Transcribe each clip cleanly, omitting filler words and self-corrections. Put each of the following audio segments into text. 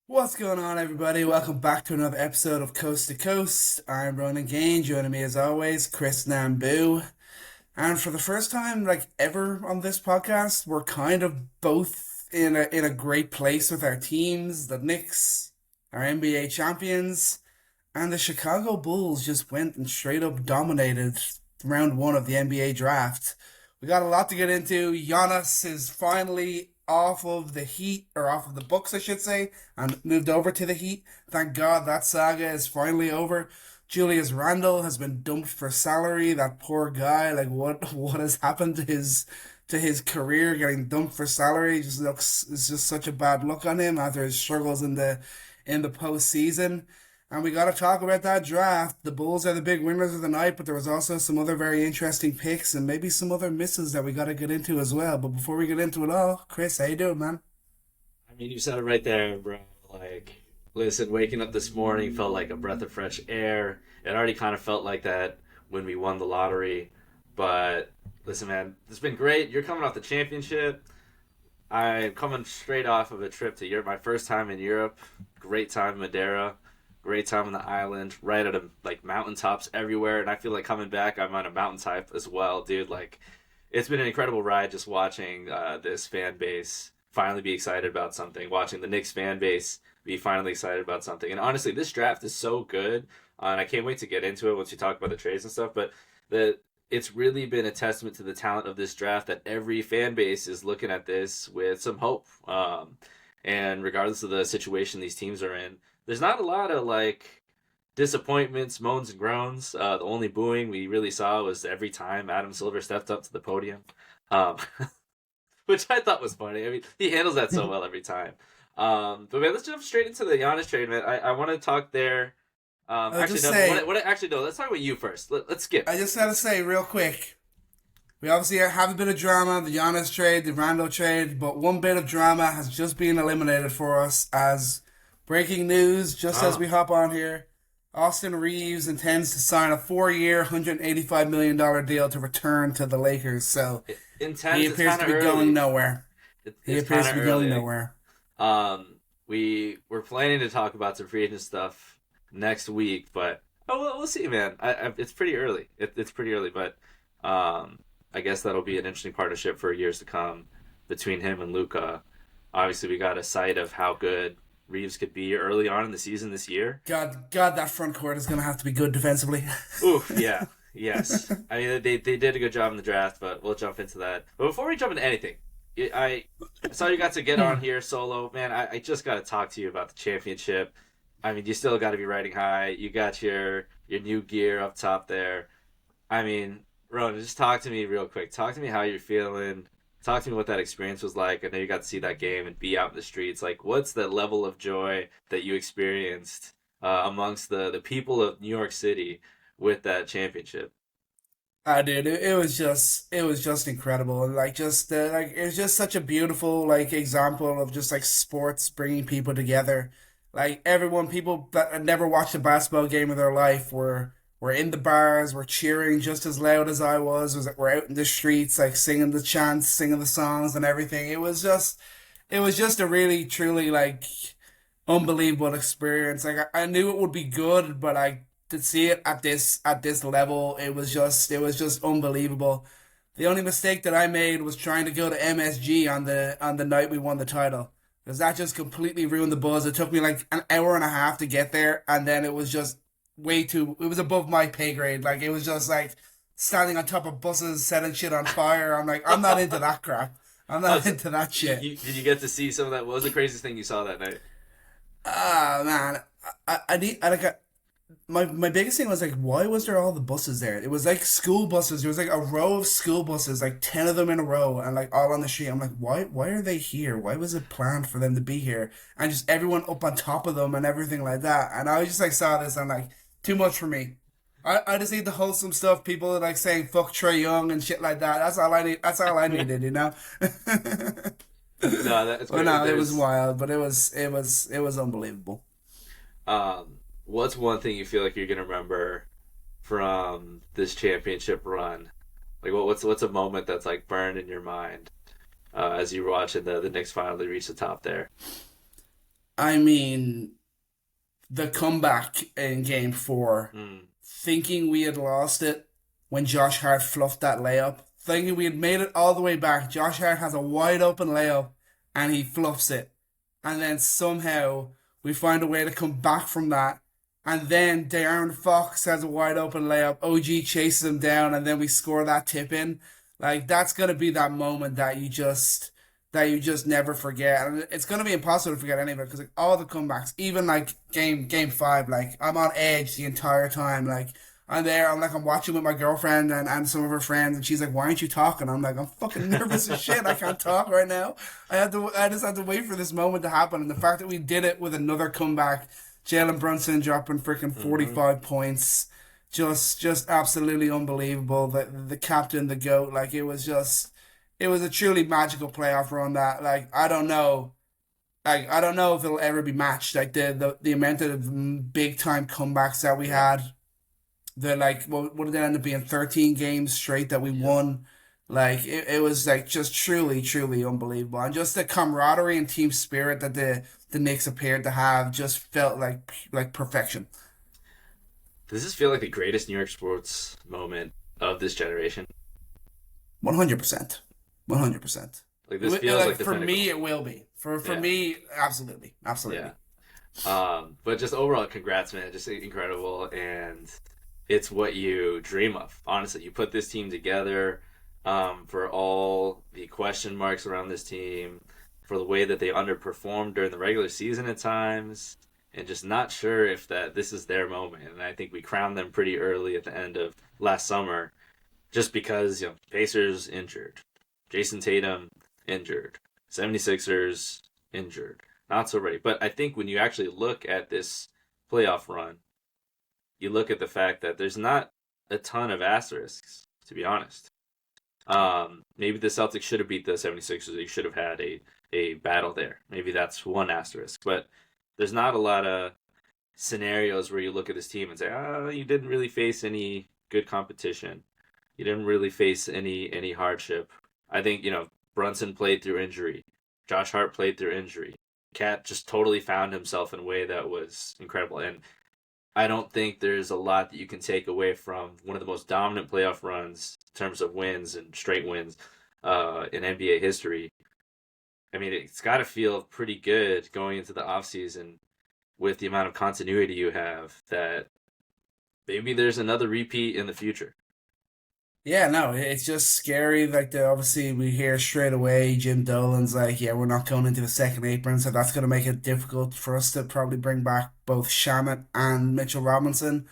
What's going on, everybody? Welcome back to another episode of Coast to Coast. I'm Ronan Gaine. Joining me as always, Chris Nambu. And for the first time, like ever on this podcast, we're kind of both in a great place with our teams. The Knicks, our NBA champions, and the Chicago Bulls just went and straight up dominated round one of the NBA draft. We got a lot to get into. Giannis is finally off of the Heat, or off of the Bucks, I should say, and moved over to the Heat. Thank God that saga is finally over. Julius Randall has been dumped for salary. That poor guy, like what has happened to his career getting dumped for salary? Just looks it's just such a bad look on him after his struggles in the postseason. And we got to talk about that draft. The Bulls are the big winners of the night, but there was also some other very interesting picks and maybe some other misses that we got to get into as well. But before we get into it all, Chris, how you doing, man? I mean, you said it right there, bro. Listen, waking up this morning felt like a breath of fresh air. It already kind of felt like that when we won the lottery. But listen, man, it's been great. You're coming off the championship. I'm coming straight off of a trip to Europe. My first time in Europe. Great time in Madeira. Great time on the island. Right at mountaintops everywhere. And I feel like coming back, I'm on a mountaintop as well, dude. It's been an incredible ride just watching this fan base finally be excited about something. Watching the Knicks fan base be finally excited about something. And honestly, this draft is so good. And I can't wait to get into it once you talk about the trades and stuff. But it's really been a testament to the talent of this draft that every fan base is looking at this with some hope. And regardless of the situation these teams are in, there's not a lot of disappointments, moans and groans. The only booing we really saw was every time Adam Silver stepped up to the podium, um, which I thought was funny. I mean, he handles that so well every time. But man, let's jump straight into the Giannis trade, man. I want to talk there. I'll Actually, just no. say, Actually, no. Let's talk about you first. Let's skip. I just gotta say real quick, we obviously have a bit of drama, the Giannis trade, the Randall trade, but one bit of drama has just been eliminated for us as breaking news, just as Oh, we hop on here. Austin Reeves intends to sign a 4-year, $185 million deal to return to the Lakers, so he intense. It's appears kind to of be going early. nowhere. He It's kind appears of to be going early. nowhere. We were planning to talk about some free agent stuff next week, but we'll see, man. It's pretty early. It's pretty early, but I guess that'll be an interesting partnership for years to come between him and Luca. Obviously, we got a sight of how good Reeves could be early on in the season this year. God, that front court is going to have to be good defensively. Oof, yeah, yes. I mean, they did a good job in the draft, but we'll jump into that. But before we jump into anything, I saw you got to get on here solo. Man, I just got to talk to you about the championship. I mean, you still got to be riding high. You got your new gear up top there. I mean, Ronan, just talk to me real quick. Talk to me how you're feeling. Talk to me what that experience was like. I know you got to see that game and be out in the streets. What's the level of joy that you experienced amongst the people of New York City with that championship? I did. It was just incredible, and it was just such a beautiful example of just like sports bringing people together. Like everyone, people that had never watched a basketball game in their life were in the bars, were cheering just as loud as I was. Was We're out in the streets, like singing the chants, singing the songs, and everything. It was just a really truly unbelievable experience. I knew it would be good, but to see it at this level, it was just unbelievable. The only mistake that I made was trying to go to MSG on the night we won the title. Because that just completely ruined the buzz. It took me like an hour and a half to get there, and then it was just it was above my pay grade. Like it was just like standing on top of buses, setting shit on fire. I'm like, I'm not into that crap. I'm Oh, not so into that shit. did you get to see some of that? What was the craziest thing you saw that night? Ah, man. I need I like my biggest thing was like, why was there all the buses there? It was like school buses. There was like a row of school buses, like 10 of them in a row, and like all on the street. I'm like, why are they here? Why was it planned for them to be here? And just everyone up on top of them and everything like that. And I just like saw this. I'm like, too much for me. I just need the wholesome stuff. People like saying fuck Trae Young and shit like that. That's all I need. That's all I needed, you know. No, that's Well, great. no, it was There's wild, but it was unbelievable. what's one thing you feel like you're gonna remember from this championship run? What's a moment that's like burned in your mind as you were watching the Knicks finally reach the top there? I mean, the comeback in game four, Mm, thinking we had lost it when Josh Hart fluffed that layup, thinking we had made it all the way back. Josh Hart has a wide open layup and he fluffs it. And then somehow we find a way to come back from that. And then De'Aaron Fox has a wide open layup. OG chases him down, and then we score that tip in. Like that's gonna be that moment that you just never forget, and it's gonna be impossible to forget any of it because like all the comebacks, even like game five, like I'm on edge the entire time. Like I'm there, I'm watching with my girlfriend and some of her friends, and she's like, "Why aren't you talking?" I'm like, "I'm fucking nervous as shit. I can't talk right now. I just had to wait for this moment to happen." And the fact that we did it with another comeback, Jalen Brunson dropping freaking hmm 45 points, just absolutely unbelievable. The captain, the GOAT, like it was a truly magical playoff run that I don't know if it'll ever be matched. Like the amount of big time comebacks that we Yeah. had. The like what did it end up being 13 games straight that we Yep. won. Like it was like just truly unbelievable. And just the camaraderie and team spirit that the Knicks appeared to have just felt like perfection. Does this feel like the greatest New York sports moment of this generation? 100%. 100%. Like this feels like Like the for me pinnacle. it will be. For Yeah. me, absolutely. Yeah. Absolutely. But just overall, congrats, man. Just incredible. And it's what you dream of. Honestly, you put this team together for all the question marks around this team, for the way that they underperformed during the regular season at times, and just not sure if that this is their moment. And I think we crowned them pretty early at the end of last summer, just because Pacers injured, Jason Tatum injured, 76ers injured, not so ready. But I think when you actually look at this playoff run, you look at the fact that there's not a ton of asterisks, to be honest. Maybe the Celtics should have beat the 76ers. They should have had a battle there. Maybe that's one asterisk. But there's not a lot of scenarios where you look at this team and say, oh, you didn't really face any good competition. You didn't really face any hardship. I think, Brunson played through injury. Josh Hart played through injury. Cat just totally found himself in a way that was incredible. And I don't think there's a lot that you can take away from one of the most dominant playoff runs in terms of wins and straight wins in NBA history. I mean, it's got to feel pretty good going into the offseason with the amount of continuity you have that maybe there's another repeat in the future. Yeah, no, it's just scary. Like obviously we hear straight away Jim Dolan's like, yeah, we're not going into the second apron, so that's going to make it difficult for us to probably bring back both Shamet and Mitchell Robinson.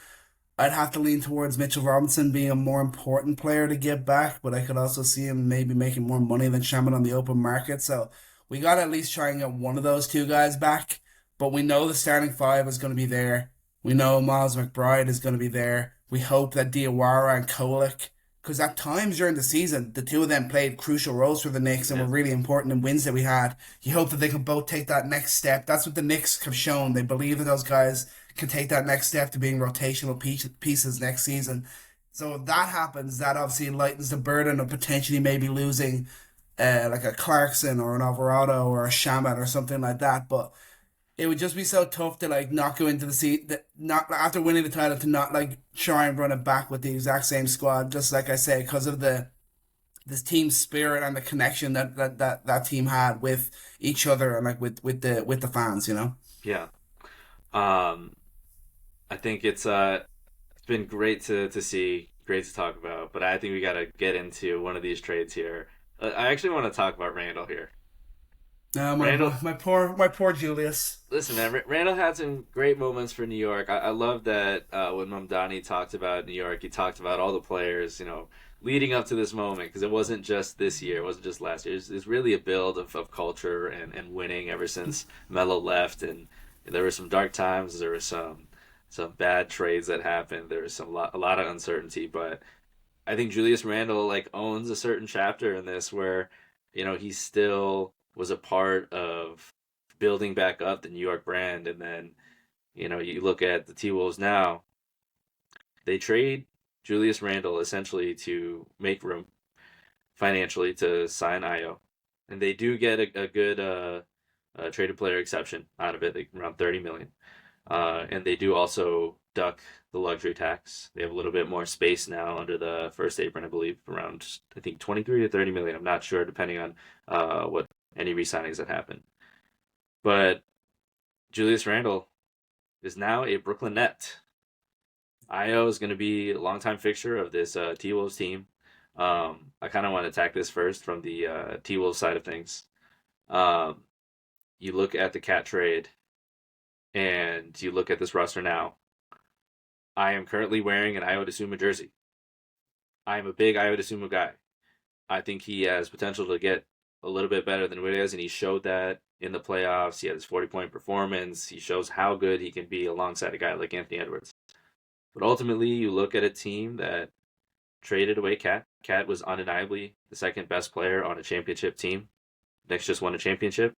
I'd have to lean towards Mitchell Robinson being a more important player to get back, but I could also see him maybe making more money than Shaman on the open market. So we got to at least try and get one of those two guys back. But we know the starting five is going to be there. We know Miles McBride is going to be there. We hope that Diawara and Kolek, because at times during the season, the two of them played crucial roles for the Knicks and were Yeah. really important in wins that we had. You hope that they can both take that next step. That's what the Knicks have shown. They believe that those guys can take that next step to being rotational pieces next season. So if that happens, that obviously lightens the burden of potentially maybe losing like a Clarkson or an Alvarado or a Shamat or something like that. But it would just be so tough to like not go into the seat that not after winning the title to not like try and run it back with the exact same squad. Just like I say, because of the this team spirit and the connection that team had with each other and like with the fans, you know. Yeah. Um, I think it's been great to see, great to talk about, but I think we got to get into one of these trades here. I actually want to talk about Randall here. No, Randall, my poor Julius. listen, man, Randall had some great moments for New York. I love that when Mamdani talked about New York, he talked about all the players, leading up to this moment, because it wasn't just this year, it wasn't just last year. It's really a build of culture and winning ever since Melo left. And there were some dark times, there were some bad trades that happened, there was a lot of uncertainty, but I think Julius Randle like owns a certain chapter in this where, he still was a part of building back up the New York brand. And then, you look at the T Wolves now, they trade Julius Randle essentially to make room financially to sign Io. And they do get a good traded player exception out of it, like around 30 million. And they do also duck the luxury tax. They have a little bit more space now under the first apron, I believe, around I think 23 to 30 million. I'm not sure, depending on what any re-signings that happen. But Julius Randle is now a Brooklyn Net. Io is going to be a longtime fixture of this T Wolves team. I kind of want to attack this first from the T Wolves side of things. Um, you look at the cat trade and you look at this roster now. I am currently wearing an Io DeSumo jersey. I am a big Io DeSumo guy. I think he has potential to get a little bit better than what he is, and he showed that in the playoffs. He had his 40-point performance. He shows how good he can be alongside a guy like Anthony Edwards. But ultimately, you look at a team that traded away Cat. Cat was undeniably the second best player on a championship team. Knicks just won a championship,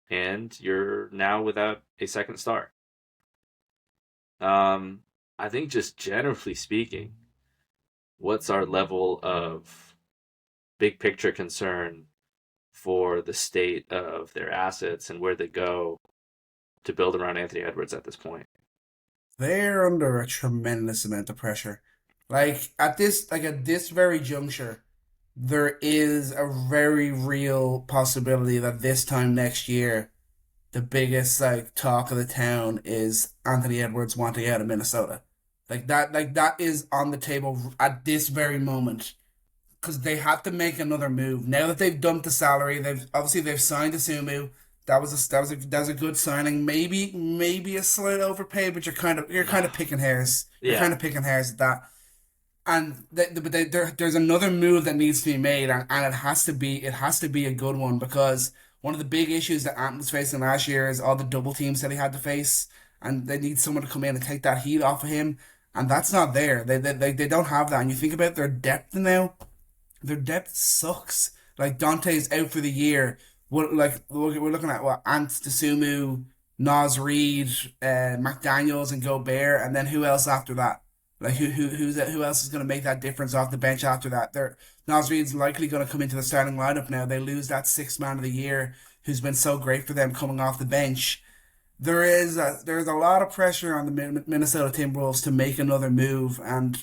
and you're now without a second star. I think just generally speaking, what's our level of big picture concern for the state of their assets and where they go to build around Anthony Edwards at this point? They're under a tremendous amount of pressure. Like at this very juncture, there is a very real possibility that this time next year, the biggest like talk of the town is Anthony Edwards wanting out of Minnesota. Like that is on the table at this very moment because they have to make another move now that they've dumped the salary. They've signed Asumu. That was a good signing. Maybe a slight overpay, but you're kind of picking hairs. You're Yeah, kind of picking hairs at that. And there's another move that needs to be made, and it has to be a good one because one of the big issues that Ant was facing last year is all the double teams that he had to face, and they need someone to come in and take that heat off of him, and that's not there. They don't have that. And you think about their depth now, their depth sucks. Like Dante's out for the year. We're looking at what Ant Desumu, Nas Reed, McDaniels, and Gobert, and then who else after that? Like who else is going to make that difference off the bench after that? Nas Reed's likely going to come into the starting lineup now. They lose that sixth man of the year who's been so great for them coming off the bench. There's a lot of pressure on the Minnesota Timberwolves to make another move, and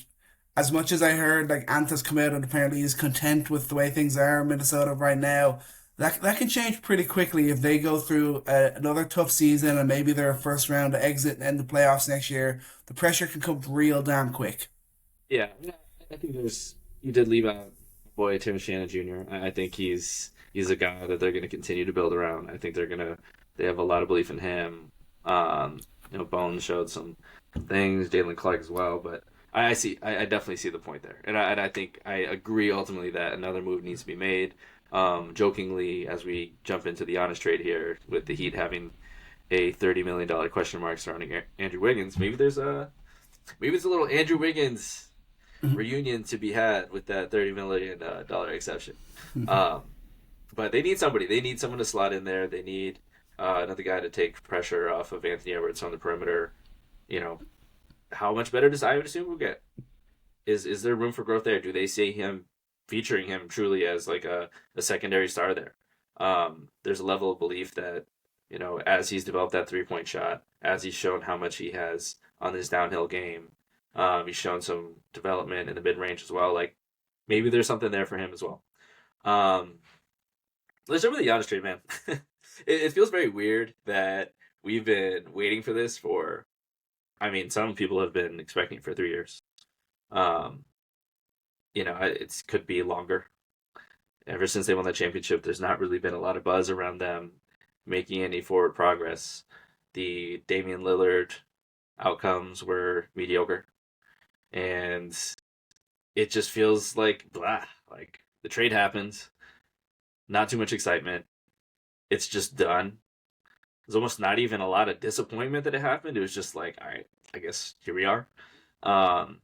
as much as I heard like Anta's come out and apparently he's content with the way things are in Minnesota right now, that can change pretty quickly if they go through another tough season and maybe they're a first round exit and the playoffs next year. The pressure can come real damn quick. yeah. I think you did leave out boy Tim Shannon Jr. I think he's a guy that they're going to continue to build around. I think they have a lot of belief in him. Um, Bones showed some things, Jalen Clark as well, but I definitely see the point there, and I think I agree ultimately that another move needs to be made. Jokingly, as we jump into the honest trade here, with the Heat having a $30 million question mark surrounding Andrew Wiggins, maybe it's a little Andrew Wiggins reunion to be had with that $30 million exception. Um, but they need somebody. They need someone to slot in there. They need another guy to take pressure off of Anthony Edwards on the perimeter. You know, how much better does Iowa Sumu get? Is there room for growth there? Do they see him featuring him truly as like a secondary star there? There's a level of belief that, as he's developed that 3-point shot, as he's shown how much he has on his downhill game, he's shown some development in the mid range as well. Like maybe there's something there for him as well. Um, let's jump into the Giannis trade, man. It feels very weird that we've been waiting for this for. I mean, some people have been expecting it for 3 years. Um, it could be longer. Ever since they won the championship, there's not really been a lot of buzz around them making any forward progress. The Damian Lillard outcomes were mediocre, and it just feels like blah. Like the trade happened, not too much excitement. It's just done. There's almost not even a lot of disappointment that it happened. It was just like, all right, I guess here we are. Um,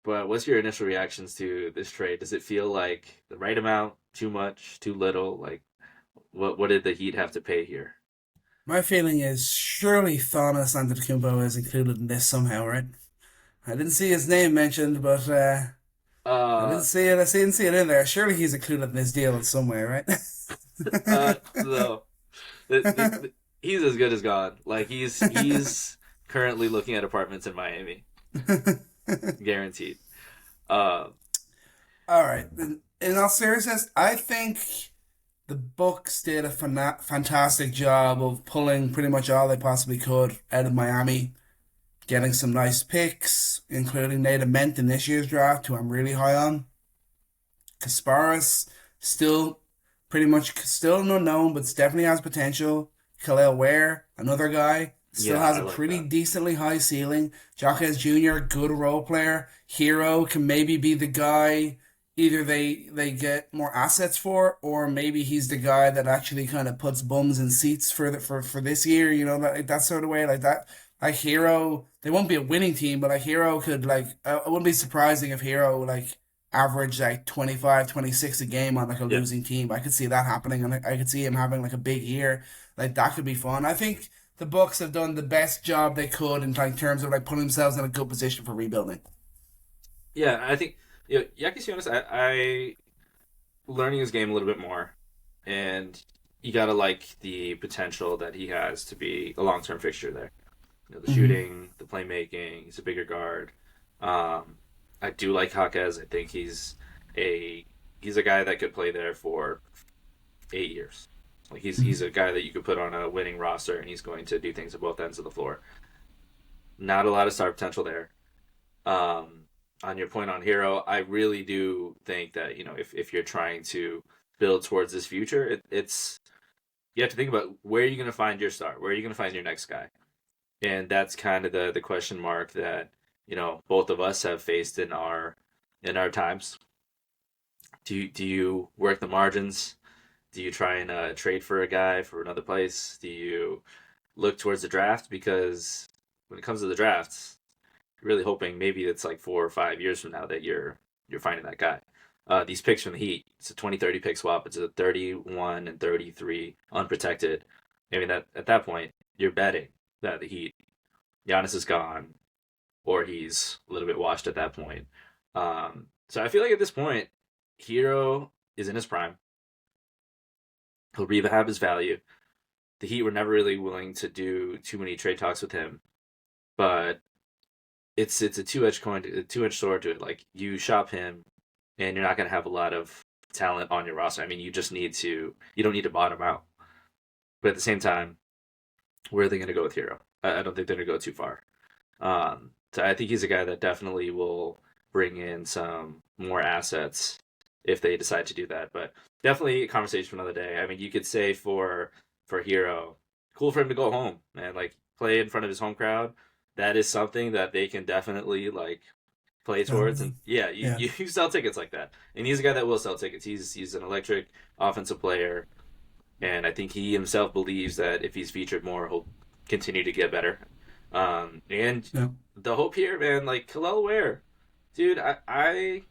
but what's your initial reactions to this trade? Does it feel like the right amount, too much, too little? Like, what did the Heat have to pay here? My feeling is surely Thanasis Antetokounmpo is included in this somehow, right? I didn't see his name mentioned, but I didn't Uh, see it. I didn't see it in there. Surely he's included in this deal in some way, right? no. He's as good as gone. Like he's currently looking at apartments in Miami, guaranteed. Uh, All right. In all seriousness, I think the Bucks did a fantastic job of pulling pretty much all they possibly could out of Miami, getting some nice picks, including Nathan Ment in this year's draft, who I'm really high on. Kasparis, still pretty much still an unknown, but definitely has potential. Khalil Ware, another guy, still yeah, has I a like pretty that. decently high ceiling. Jaquez Jr., good role player. Hero can maybe be the guy either they get more assets for, or maybe he's the guy that actually kind of puts bums in seats for this year, that sort of way, like that. Like Hero, they won't be a winning team, but like Hero could like it wouldn't be surprising if Hero like average like 25, 26 a game on like a Yeah, losing team. I could see that happening, and I could see him having like a big year. Like that could be fun. I think the Bucks have done the best job they could in like terms of like putting themselves in a good position for rebuilding. yeah. I think Yakis Jonas. I learning his game a little bit more, and you gotta like the potential that he has to be a long term fixture there. The Hmm. shooting, the playmaking. He's a bigger guard. Um, I do like Jaquez. I think a he's a guy that could play there for 8 years. Like he's a guy that you could put on a winning roster, and he's going to do things at both ends of the floor. Not a lot of star potential there. Um, on your point on Hero, I really do think that if you're trying to build towards this future, it's you have to think about where are you going to find your star, where are you going to find your next guy, and that's kind of the question mark that both of us have faced in our times. Do you work the margins? Do you try and trade for a guy for another place? Do you look towards the draft? Because when it comes to the drafts, you're really hoping maybe it's like 4 or 5 years from now that you're finding that guy. These picks from the Heat, it's a 20-30 pick swap. It's a 31 and 33 unprotected. I mean, that at that point, you're betting that the Heat, Giannis is gone, or he's a little bit washed at that point. So I feel like at this point, Hero is in his prime. He'll rehab his value. The Heat were never really willing to do too many trade talks with him, but it's a two-edged coin, a two-edged sword to it. Like you shop him, and you're not going to have a lot of talent on your roster. I mean, you don't need to bottom out. But at the same time, where are they going to go with Hero? I don't think they're going to go too far. So I think he's a guy that definitely will bring in some more assets if they decide to do that. But definitely a conversation for another day. I mean, you could say for Hero, cool for him to go home and like play in front of his home crowd. That is something that they can definitely like play towards. And yeah, you, Yeah. you sell tickets like that. And he's a guy that will sell tickets. He's an electric offensive player, and I think he himself believes that if he's featured more, he'll continue to get better. And Yeah. the hope here, man, like Khalil Ware, dude, I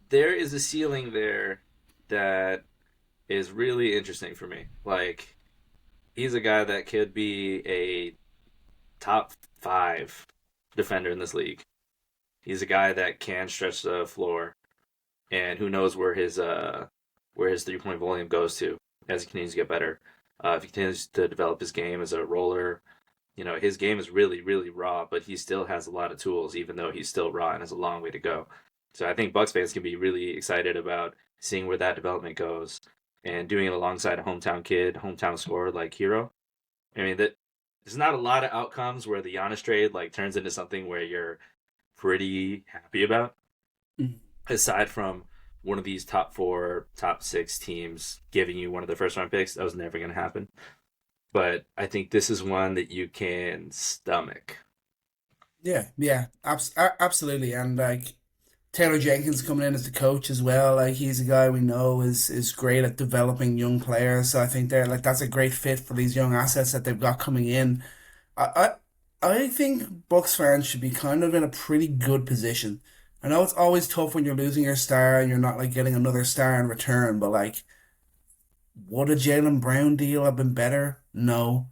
there is a ceiling there that is really interesting for me. Like he's a guy that could be a top five defender in this league. He's a guy that can stretch the floor, and who knows where his 3 point volume goes to as he continues to get better. If he continues to develop his game as a roller, his game is really, really raw, but he still has a lot of tools, even though he's still raw and has a long way to go. So I think Bucks fans can be really excited about seeing where that development goes and doing it alongside a hometown kid, hometown scorer like Hero. I mean, there's not a lot of outcomes where the Giannis trade like turns into something where you're pretty happy about, Mm. aside from one of these top four, top six teams giving you one of the first round picks. That was never going to happen. But I think this is one that you can stomach. Yeah, yeah, absolutely. And like Taylor Jenkins coming in as the coach as well, like he's a guy we know is great at developing young players. So I think they're like that's a great fit for these young assets that they've got coming in. I I think Bucks fans should be kind of in a pretty good position. I know it's always tough when you're losing your star and you're not like getting another star in return, but like would a Jalen Brown deal have been better? No.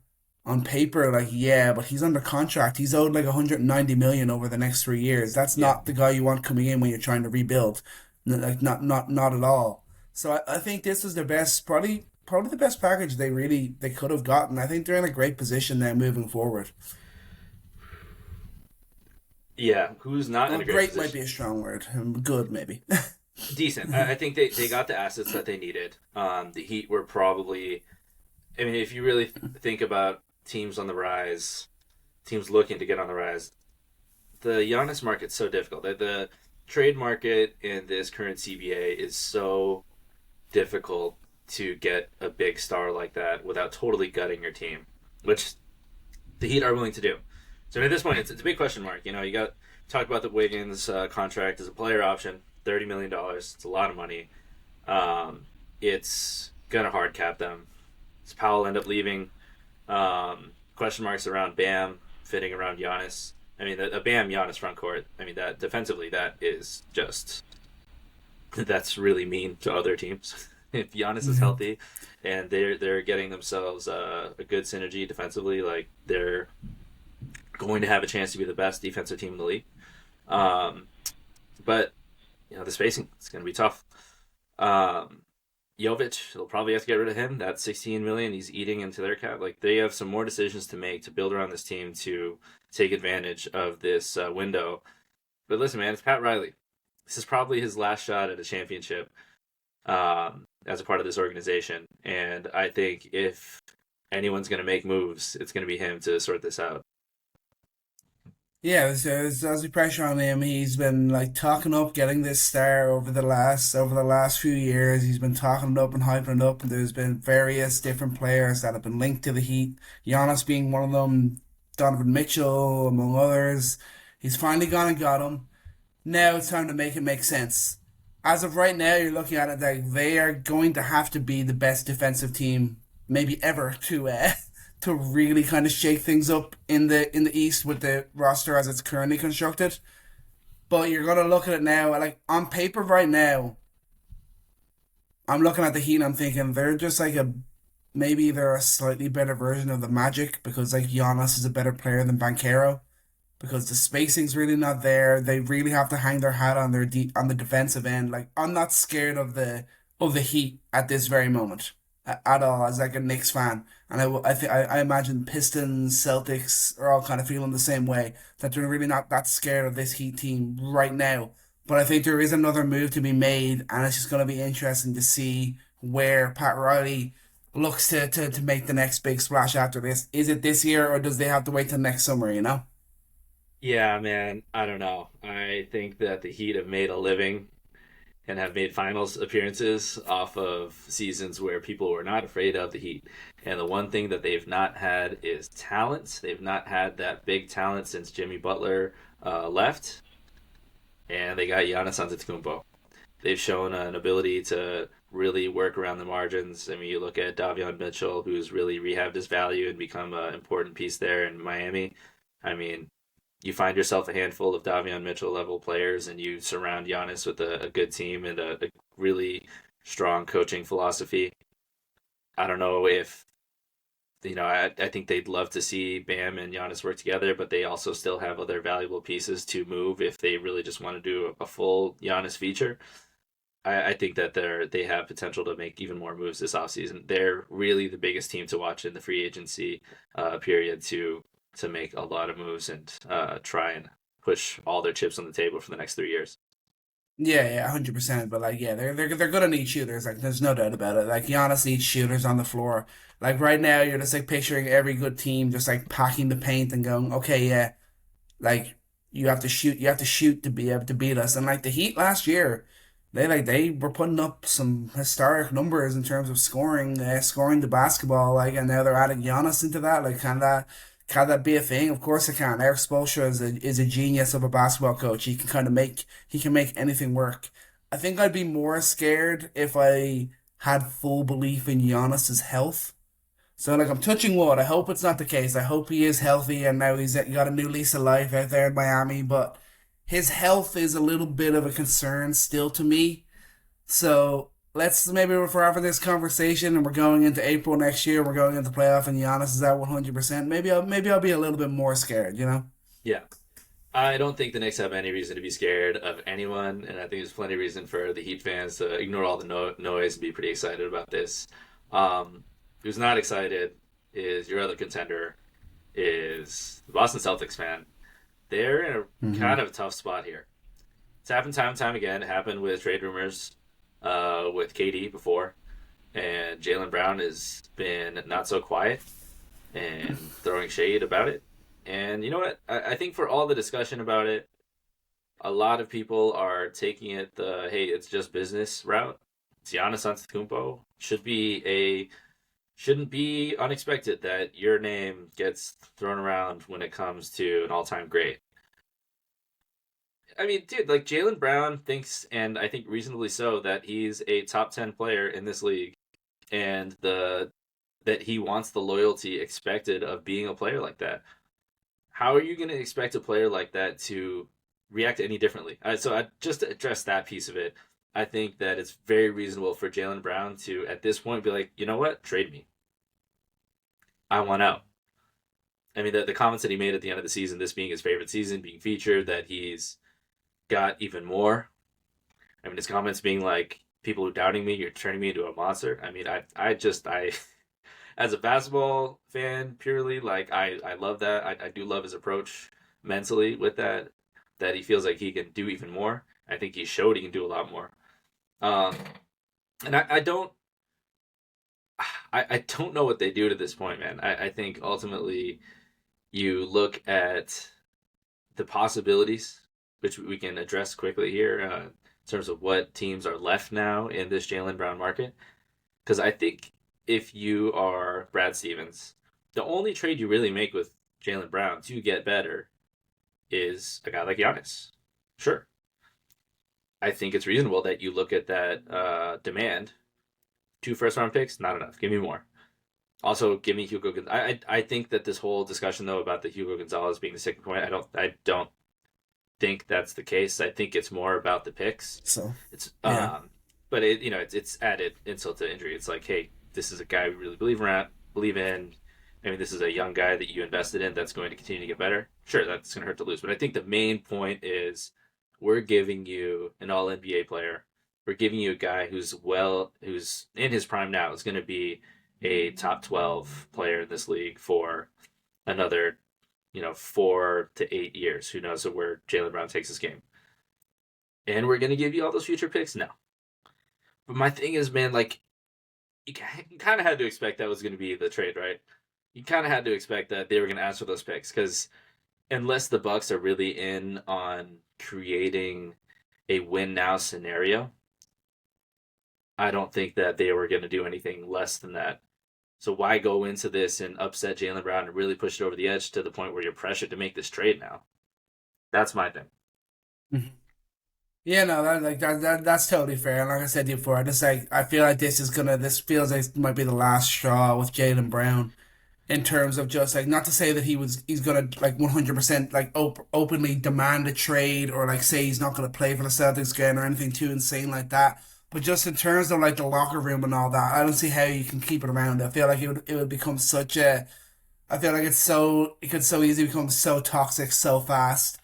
On paper, like yeah, but he's under contract. He's owed like 190 million over the next 3 years. That's Yeah. not the guy you want coming in when you're trying to rebuild. Like not at all. So I think this was the best, probably the best package they could have gotten. I think they're in a great position now moving forward. Yeah, who's not in Well, a great great might position? be a strong word. Good maybe. Decent. I think they got the assets that they needed. The Heat were probably. I mean, if you really think about teams on the rise, teams looking to get on the rise, the Giannis market's so difficult. The trade market in this current CBA is so difficult to get a big star like that without totally gutting your team, which the Heat are willing to do. So at this point, it's a big question mark. You know, you got talk about the Wiggins contract as a player option, $30 million. It's a lot of money. It's gonna hard cap them. Does Powell end up leaving? Question marks around Bam fitting around Giannis. I mean, a Bam Giannis front court. I mean, that defensively, that is just that's really mean to other teams. If Giannis is Mhm. healthy and they're getting themselves a good synergy defensively, like they're going to have a chance to be the best defensive team in the league. Um, but the spacing it's going to be tough. Um, Jovic, they'll probably have to get rid of him. That's 16 million. He's eating into their cap. Like they have some more decisions to make to build around this team to take advantage of this window. But listen, man, it's Pat Riley. This is probably his last shot at a championship as a part of this organization. And I think if anyone's going to make moves, it's going to be him to sort this out. Yeah, there's obviously pressure on him. He's been like talking up getting this star over the last few years. He's been talking it up and hyping it up. And there's been various different players that have been linked to the Heat. Giannis being one of them, Donovan Mitchell among others. He's finally gone and got him. Now it's time to make it make sense. As of right now, you're looking at it like they are going to have to be the best defensive team maybe ever to really kind of shake things up in the East with the roster as it's currently constructed. But you're gonna look at it now, like on paper right now, I'm looking at the Heat and I'm thinking they're just like a maybe they're a slightly better version of the Magic because like Giannis is a better player than Banchero because the spacing's really not there. They really have to hang their hat on on the defensive end. Like I'm not scared of the Heat at this very moment at all as like a Knicks fan. And I imagine Pistons, Celtics are all kind of feeling the same way that they're really not that scared of this Heat team right now. But I think there is another move to be made, and it's just going to be interesting to see where Pat Riley looks to make the next big splash after this. Is it this year, or does they have to wait till next summer, you know? Yeah, man, I don't know. I think that the Heat have made a living and have made finals appearances off of seasons where people were not afraid of the Heat. And the one thing that they've not had is talent. They've not had that big talent since Jimmy Butler left, and they got Giannis Antetokounmpo. They've shown an ability to really work around the margins. I mean, you look at Davion Mitchell, who's really rehabbed his value and become an important piece there in Miami. I mean, you find yourself a handful of Davion Mitchell level players, and you surround Giannis with a good team and a really strong coaching philosophy. I don't know if I think they'd love to see Bam and Giannis work together, but they also still have other valuable pieces to move if they really just want to do a full Giannis feature. I think that they have potential to make even more moves this offseason. They're really the biggest team to watch in the free agency period to make a lot of moves and try and push all their chips on the table for the next 3 years. Yeah, yeah, 100%. But like, yeah, they're gonna need shooters. Like, there's no doubt about it. Like, Giannis needs shooters on the floor. Like right now, you're just like picturing every good team just like packing the paint and going, okay, yeah, like you have to shoot to be able to beat us. And like the Heat last year, they were putting up some historic numbers in terms of scoring the basketball. Like, and now they're adding Giannis into that. Like, can that be a thing? Of course it can. Eric Spoelstra is a genius of a basketball coach. He can make anything work. I think I'd be more scared if I had full belief in Giannis's health. So like I'm touching wood. I hope it's not the case. I hope he is healthy and now he's got a new lease of life out there in Miami. But his health is a little bit of a concern still to me. So let's maybe if we're having this conversation and we're going into April next year, we're going into playoff and Giannis is at 100%. Maybe I'll be a little bit more scared. You know? Yeah. I don't think the Knicks have any reason to be scared of anyone, and I think there's plenty of reason for the Heat fans to ignore all the noise and be pretty excited about this. Who's not excited is your other contender, is the Boston Celtics fan. They're in a Hmm. kind of a tough spot here. It's happened time and time again. It happened with trade rumors with KD before, and Jaylen Brown has been not so quiet and throwing shade about it. And you know what? I think for all the discussion about it, a lot of people are taking it the hey, it's just business route. Giannis Antetokounmpo shouldn't be unexpected that your name gets thrown around when it comes to an all-time great. I mean, dude, like Jaylen Brown thinks, and I think reasonably so, that he's a top 10 player in this league, and the that he wants the loyalty expected of being a player like that. How are you going to expect a player like that to react any differently? Just to address that piece of it, I think that it's very reasonable for Jaylen Brown to, at this point, be like, you know what, trade me. I want out. I mean, the comments that he made at the end of the season, this being his favorite season, being featured, that he's got even more. I mean, his comments being like, people who doubting me, you're turning me into a monster. I mean, I as a basketball fan, purely, like, I love that. I do love his approach mentally with that he feels like he can do even more. I think he showed he can do a lot more. Um, and I don't know what they do to this point, man. I think ultimately you look at the possibilities, which we can address quickly here, in terms of what teams are left now in this Jaylen Brown market. Because I think if you are Brad Stevens, the only trade you really make with Jaylen Brown to get better is a guy like Giannis. Sure. I think it's reasonable that you look at that demand. Two first round picks, not enough. Give me more. Also, give me Hugo. I think that this whole discussion though about the Hugo Gonzalez being the second point, I don't think that's the case. I think it's more about the picks. So, It's yeah. but it's added insult to injury. It's like, hey, this is a guy we really believe in. I mean, this is a young guy that you invested in that's going to continue to get better. Sure, that's going to hurt to lose, but I think the main point is we're giving you an All NBA player. We're giving you a guy who's in his prime now. Is going to be a top 12 player in this league for another 4 to 8 years. Who knows where Jaylen Brown takes this game? And we're gonna give you all those future picks now. But my thing is, man, like you kind of had to expect that was going to be the trade, right? You kind of had to expect that they were going to ask for those picks because unless the Bucks are really in on creating a win now scenario, I don't think that they were going to do anything less than that. So why go into this and upset Jaylen Brown and really push it over the edge to the point where you're pressured to make this trade now? That's my thing. Mhm. Yeah, no, that's totally fair. And like I said before, I feel like this feels like it might be the last straw with Jaylen Brown in terms of just like not to say that he's gonna like 100% like openly demand a trade or like say he's not gonna play for the Celtics again or anything too insane like that. But just in terms of like the locker room and all that, I don't see how you can keep it around. I feel like it would become such a I feel like it could so easily become so toxic so fast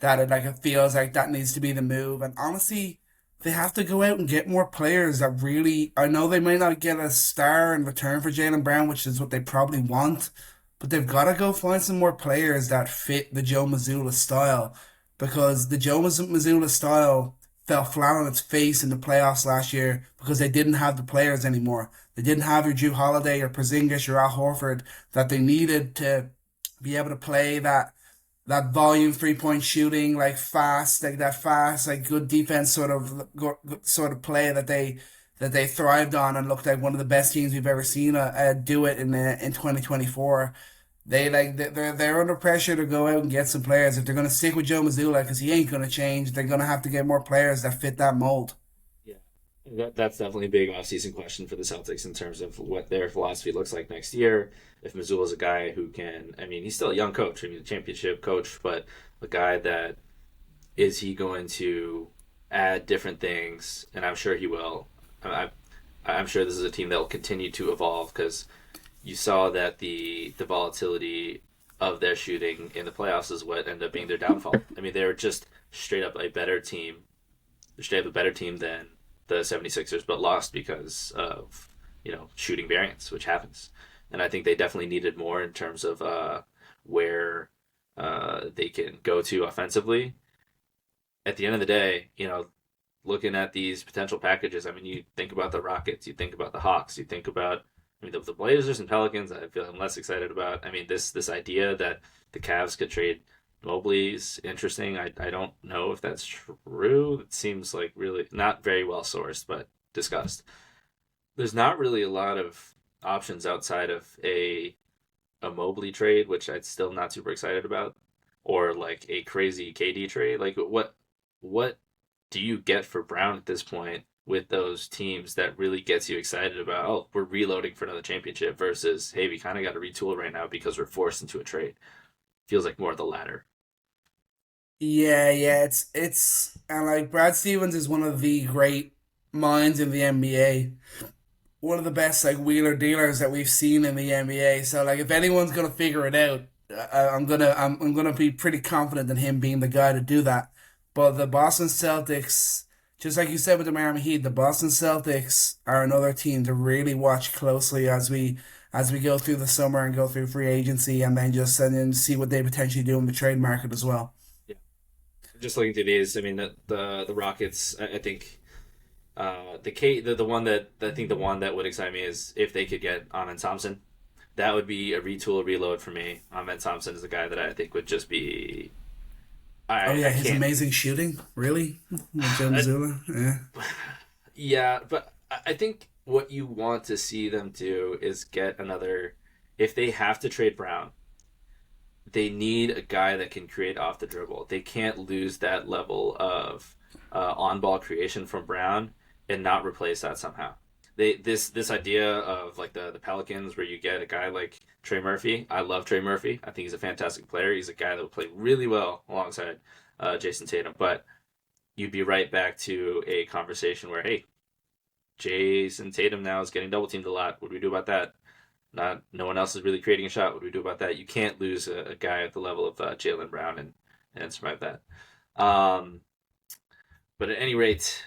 that it feels like that needs to be the move. And honestly, they have to go out and get more players that really. I know they might not get a star in return for Jaylen Brown, which is what they probably want, but they've got to go find some more players that fit the Joe Mazzulla style because the Joe Mazzulla style fell flat on its face in the playoffs last year because they didn't have the players anymore. They didn't have your Drew Holiday or Porzingis or Al Horford that they needed to be able to play that volume 3 point shooting like fast like good defense sort of play that they thrived on and looked like one of the best teams we've ever seen do it in 2024. They're under pressure to go out and get some players if they're going to stick with Joe Mazzulla because he ain't going to change. They're going to have to get more players that fit that mold. Yeah, that's definitely a big offseason question for the Celtics in terms of what their philosophy looks like next year. If Missoula's a guy who can, I mean, he's still a young coach. I mean, a championship coach, but a guy that is he going to add different things, and I'm sure he will. I'm sure this is a team that will continue to evolve because you saw that the volatility of their shooting in the playoffs is what ended up being their downfall. I mean, they were just straight up a better team, straight up a better team than the 76ers, but lost because of shooting variance, which happens. And I think they definitely needed more in terms of where they can go to offensively. At the end of the day, looking at these potential packages, I mean, you think about the Rockets, you think about the Hawks, you think about, I mean, the Blazers and Pelicans. I feel I'm less excited about. I mean, this idea that the Cavs could trade Mobley's interesting. I don't know if that's true. It seems like really not very well sourced, but discussed. There's not really a lot of options outside of a Mobley trade, which I'm still not super excited about, or like a crazy KD trade. Like what do you get for Brown at this point with those teams that really gets you excited about, oh, we're reloading for another championship versus, hey, we kind of got to retool right now because we're forced into a trade? Feels like more of the latter. Yeah, yeah, it's and like Brad Stevens is one of the great minds in the NBA, one of the best like wheeler dealers that we've seen in the NBA. So like if anyone's gonna figure it out, I'm gonna be pretty confident in him being the guy to do that. But the Boston Celtics, just like you said with the Miami Heat, the Boston Celtics are another team to really watch closely as we go through the summer and go through free agency, and then just and then see what they potentially do in the trade market as well. Yeah. Just looking through these, I mean, the Rockets, I think the one that I think the one that would excite me is if they could get Amen Thompson. That would be a retool, reload for me. Amen Thompson is a guy that I think would just be. Oh yeah, I his can't. amazing shooting, really, with Joe Mazzulla. Yeah. Yeah, but I think what you want to see them do is get another. If they have to trade Brown, they need a guy that can create off the dribble. They can't lose that level of on ball creation from Brown and not replace that somehow. This idea of like the Pelicans where you get a guy like Trey Murphy. I love Trey Murphy. I think he's a fantastic player. He's a guy that would play really well alongside Jason Tatum. But you'd be right back to a conversation where, hey, Jason Tatum now is getting double teamed a lot. What do we do about that? Not no one else is really creating a shot. What do we do about that? You can't lose a guy at the level of Jaylen Brown and survive that. Um, but at any rate,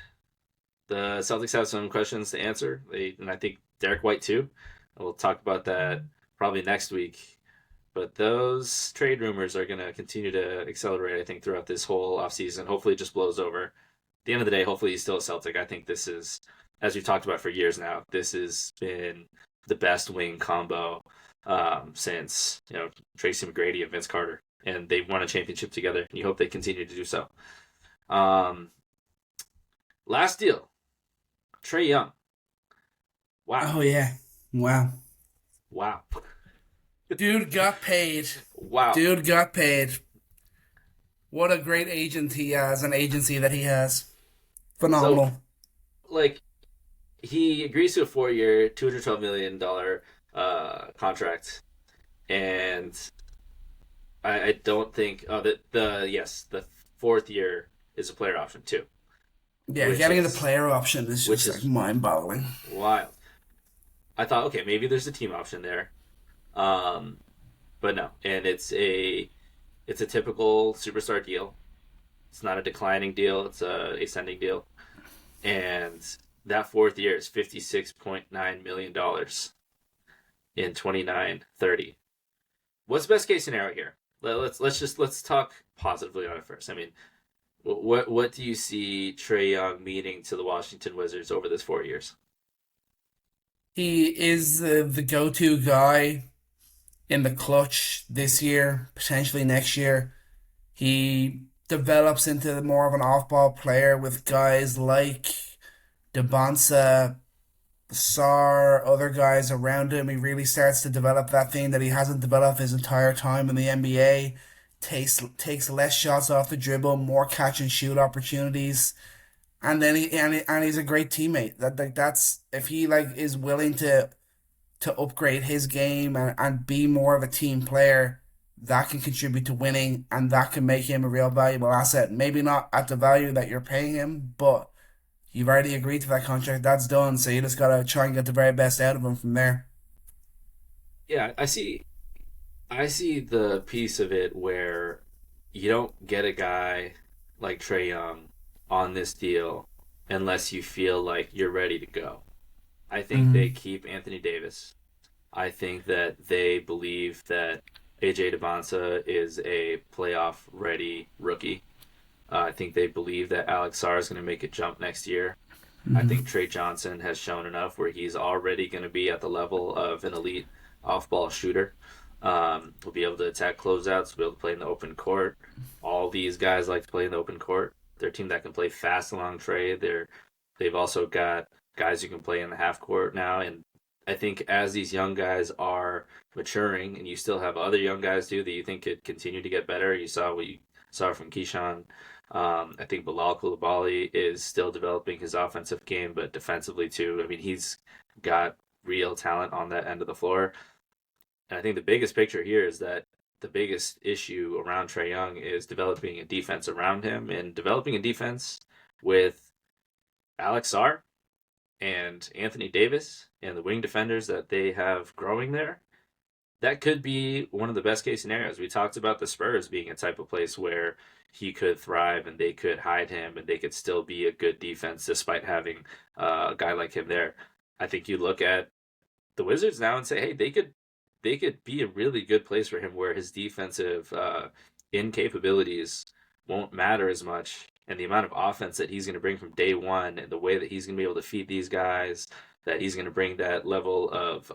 the Celtics have some questions to answer. And I think Derek White too. And we'll talk about that probably next week. But those trade rumors are going to continue to accelerate, I think, throughout this whole offseason. Hopefully it just blows over. At the end of the day, hopefully he's still a Celtic. I think this is, as we've talked about for years now, this has been the best wing combo since Tracy McGrady and Vince Carter. And they've won a championship together. And you hope they continue to do so. Um, Last deal, Trae Young. Wow. Oh yeah. Wow. Wow. Dude got paid. Wow. Dude got paid. What a great agent he has, an agency that he has. So, Phenomenal. like, he agrees to a 4-year, $212 million contract, and I don't think the fourth year is a player option too, Yeah, which getting the is player option is which just like is mind-boggling. wild. I thought, okay, maybe there's a team option there, um, but no, and it's a typical superstar deal. It's not a declining deal; it's a ascending deal, and that fourth year is $56.9 million in 29-30. What's the best case scenario here? Let's talk positively on it first. I mean, what do you see Trae Young meaning to the Washington Wizards over this 4 years? He is the go-to guy in the clutch this year, potentially next year. He develops into more of an off-ball player with guys like Debonsa, Sar, other guys around him. He really starts to develop that thing that he hasn't developed his entire time in the NBA. Takes less shots off the dribble, more catch and shoot opportunities, and then and he's a great teammate. That's if he like is willing to upgrade his game and be more of a team player, that can contribute to winning and that can make him a real valuable asset. Maybe not at the value that you're paying him, but you've already agreed to that contract. That's done. So you just gotta try and get the very best out of him from there. Yeah, I see the piece of it where you don't get a guy like Trae Young on this deal unless you feel like you're ready to go. I think they Mm. keep Anthony Davis. I think that they believe that AJ DeBonsa is a playoff ready rookie. I think they believe that Alex Sarr is going to make a jump next year. I think Trey Johnson has shown enough where he's already going to be at the level of an elite off ball shooter. He'll be able to attack closeouts, will be able to play in the open court. All these guys like to play in the open court. They're a team that can play fast along Trey. They've also got guys who can play in the half court now. And I think as these young guys are maturing, and you still have other young guys too that you think could continue to get better. You saw what you saw from Keyshawn. I think Bilal Coulibaly is still developing his offensive game, but defensively too. I mean, he's got real talent on that end of the floor. And I think the biggest picture here is that the biggest issue around Trae Young is developing a defense around him and developing a defense with Alex Sarr and Anthony Davis and the wing defenders that they have growing there. That could be one of the best case scenarios. We talked about the Spurs being a type of place where he could thrive and they could hide him and they could still be a good defense despite having a guy like him there. I think you look at the Wizards now and say, hey, they could be a really good place for him where his defensive incapabilities won't matter as much, and the amount of offense that he's going to bring from day one, and the way that he's going to be able to feed these guys, that he's going to bring that level of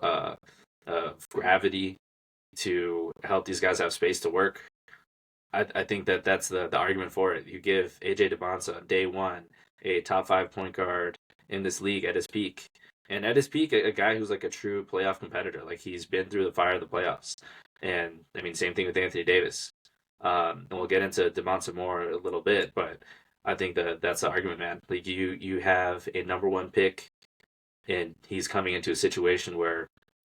gravity to help these guys have space to work. I think that that's the argument for it. You give AJ DeBonsa on day one a top five point guard in this league at his peak. And at his peak, a guy who's like a true playoff competitor. Like he's been through the fire of the playoffs. And I mean, same thing with Anthony Davis. And we'll get into DeMonta more a little bit, but I think that that's the argument, man. Like you have a number one pick, and he's coming into a situation where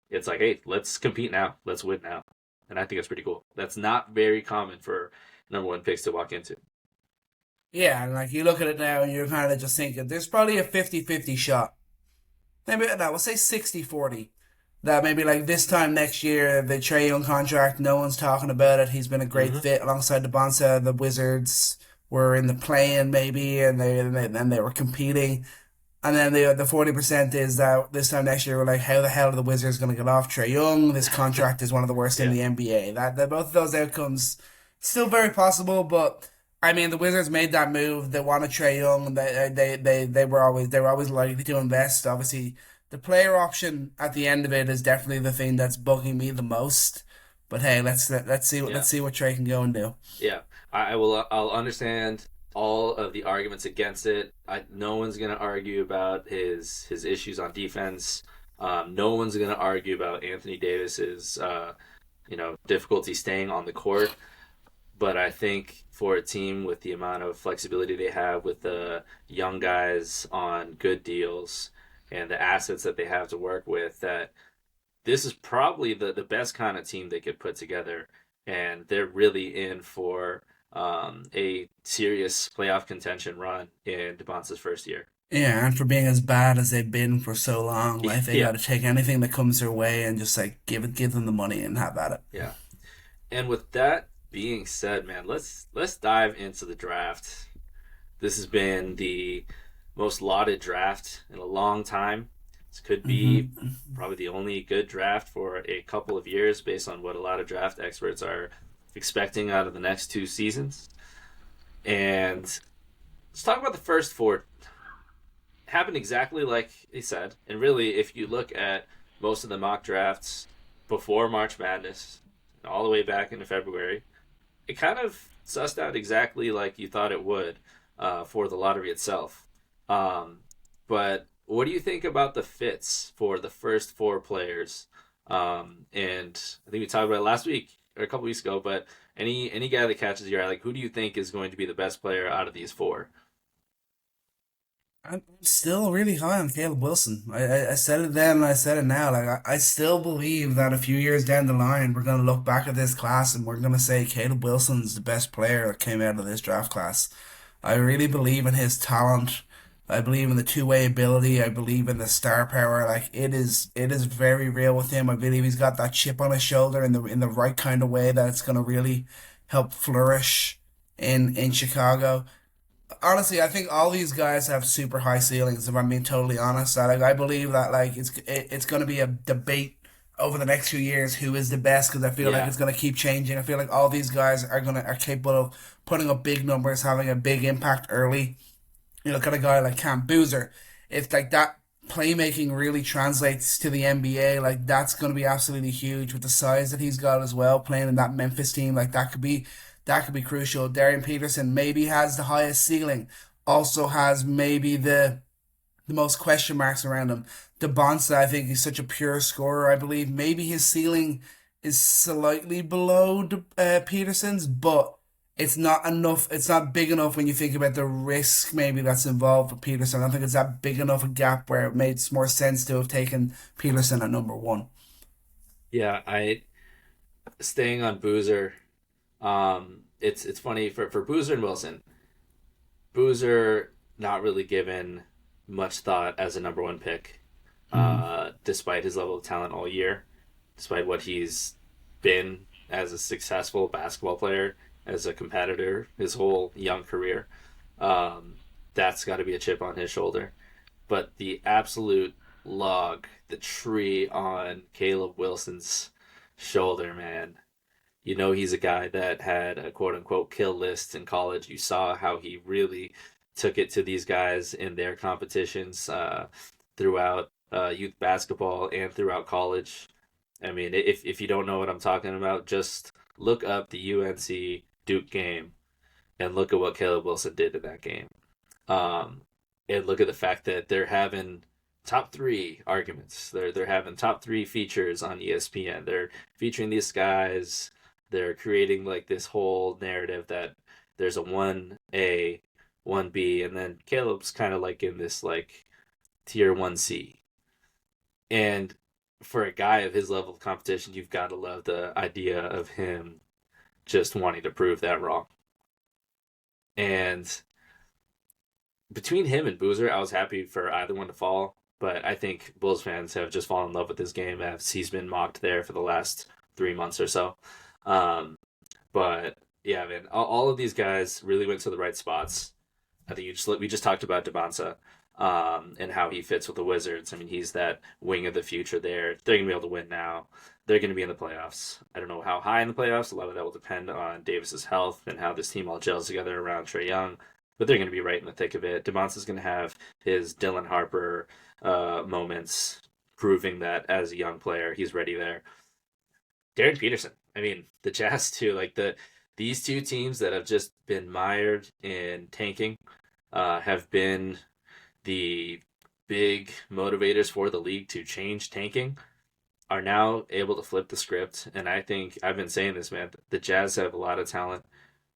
it's like, hey, let's compete now, let's win now, and I think it's pretty cool. That's not very common for number one picks to walk into. Yeah, and like you look at it now and you're kind of just thinking there's probably a 50-50 shot. Maybe no, we'll say 60-40. That maybe like this time next year, the Trae Young contract, no one's talking about it. He's been a great Mm-hmm. fit alongside the Bonsa. The Wizards were in the play-in maybe, and they were competing. And then the 40% is that this time next year we're like, how the hell are the Wizards going to get off Trae Young? This contract is one of the worst in Yeah, the NBA. That both of those outcomes still very possible, but I mean the Wizards made that move. They wanted Trae Young. They were always likely to invest. Obviously, the player option at the end of it is definitely the thing that's bugging me the most. But hey, yeah. let's see what Trae can go and do. Yeah, I will. I'll understand all of the arguments against it. No one's gonna argue about his issues on defense. No one's gonna argue about Anthony Davis's difficulty staying on the court. But I think for a team with the amount of flexibility they have with the young guys on good deals and the assets that they have to work with, that this is probably the best kind of team they could put together, and they're really in for a serious playoff contention run in DeBonce's first year. Yeah, and for being as bad as they've been for so long, like they got Yeah, to take anything that comes their way and just like give them the money and have at it. yeah. And with that being said, man, let's dive into the draft. This has been the most lauded draft in a long time. This could be Hmm. probably the only good draft for a couple of years based on what a lot of draft experts are expecting out of the next two seasons. And let's talk about the first four. Happened exactly like he said. And really, if you look at most of the mock drafts before March Madness, all the way back into February, it kind of sussed out exactly like you thought it would for the lottery itself. Um, but what do you think about the fits for the first four players? And I think we talked about it last week or a couple weeks ago. But any guy that catches your eye, like who do you think is going to be the best player out of these four? I'm still really high on Caleb Wilson. I said it then and I said it now. Like I still believe that a few years down the line we're gonna look back at this class and we're gonna say Caleb Wilson's the best player that came out of this draft class. I really believe in his talent. I believe in the two-way ability. I believe in the star power. Like it is very real with him. I believe he's got that chip on his shoulder in the right kind of way that it's gonna really help flourish in Chicago. honestly, I think all these guys have super high ceilings. If I'm being totally honest, I believe that like it's going to be a debate over the next few years who is the best because I feel like Yeah, it's going to keep changing. I feel like all these guys are capable of putting up big numbers, having a big impact early. You look at a guy like Cam Boozer. If like that playmaking really translates to the NBA, like that's going to be absolutely huge with the size that he's got as well. Playing in that Memphis team, like that could be crucial. Darian Peterson maybe has the highest ceiling, also has maybe the most question marks around him. The Bonsa, I think he's such a pure scorer. I believe maybe his ceiling is slightly below Peterson's, but it's not enough. It's not big enough when you think about the risk maybe that's involved with Peterson. I don't think it's that big enough a gap where it makes more sense to have taken Peterson at number one. yeah. I staying on Boozer. It's funny for Boozer and Wilson. Boozer not really given much thought as a number one pick, Mhm. despite his level of talent all year, despite what he's been as a successful basketball player, as a competitor his whole young career. Um, that's got to be a chip on his shoulder. But the absolute log, the tree on Caleb Wilson's shoulder, man. You know he's a guy that had a quote unquote kill list in college. You saw how he really took it to these guys in their competitions throughout youth basketball and throughout college. I mean, if you don't know what I'm talking about, just look up the UNC Duke game and look at what Caleb Wilson did in that game. Um, and look at the fact that they're having top three arguments. They're having top three features on ESPN. They're featuring these guys. They're creating like this whole narrative that there's a one A, one B, and then Caleb's kind of like in this like tier one C. And for a guy of his level of competition, you've got to love the idea of him just wanting to prove that wrong. And between him and Boozer, I was happy for either one to fall. But I think Bulls fans have just fallen in love with this game as he's been mocked there for the last 3 months or so. Um, but yeah, man, all of these guys really went to the right spots. I think we just talked about Debansa and how he fits with the Wizards. I mean, he's that wing of the future there. They're going to be able to win now. They're going to be in the playoffs. I don't know how high in the playoffs. A lot of that will depend on Davis's health and how this team all gels together around Trae Young. But they're going to be right in the thick of it. Debansa's going to have his Dylan Harper moments, proving that as a young player, he's ready there. Darren Peterson. I mean, the Jazz too. Like these two teams that have just been mired in tanking have been the big motivators for the league to change tanking are now able to flip the script. And I think I've been saying this, man. The Jazz have a lot of talent.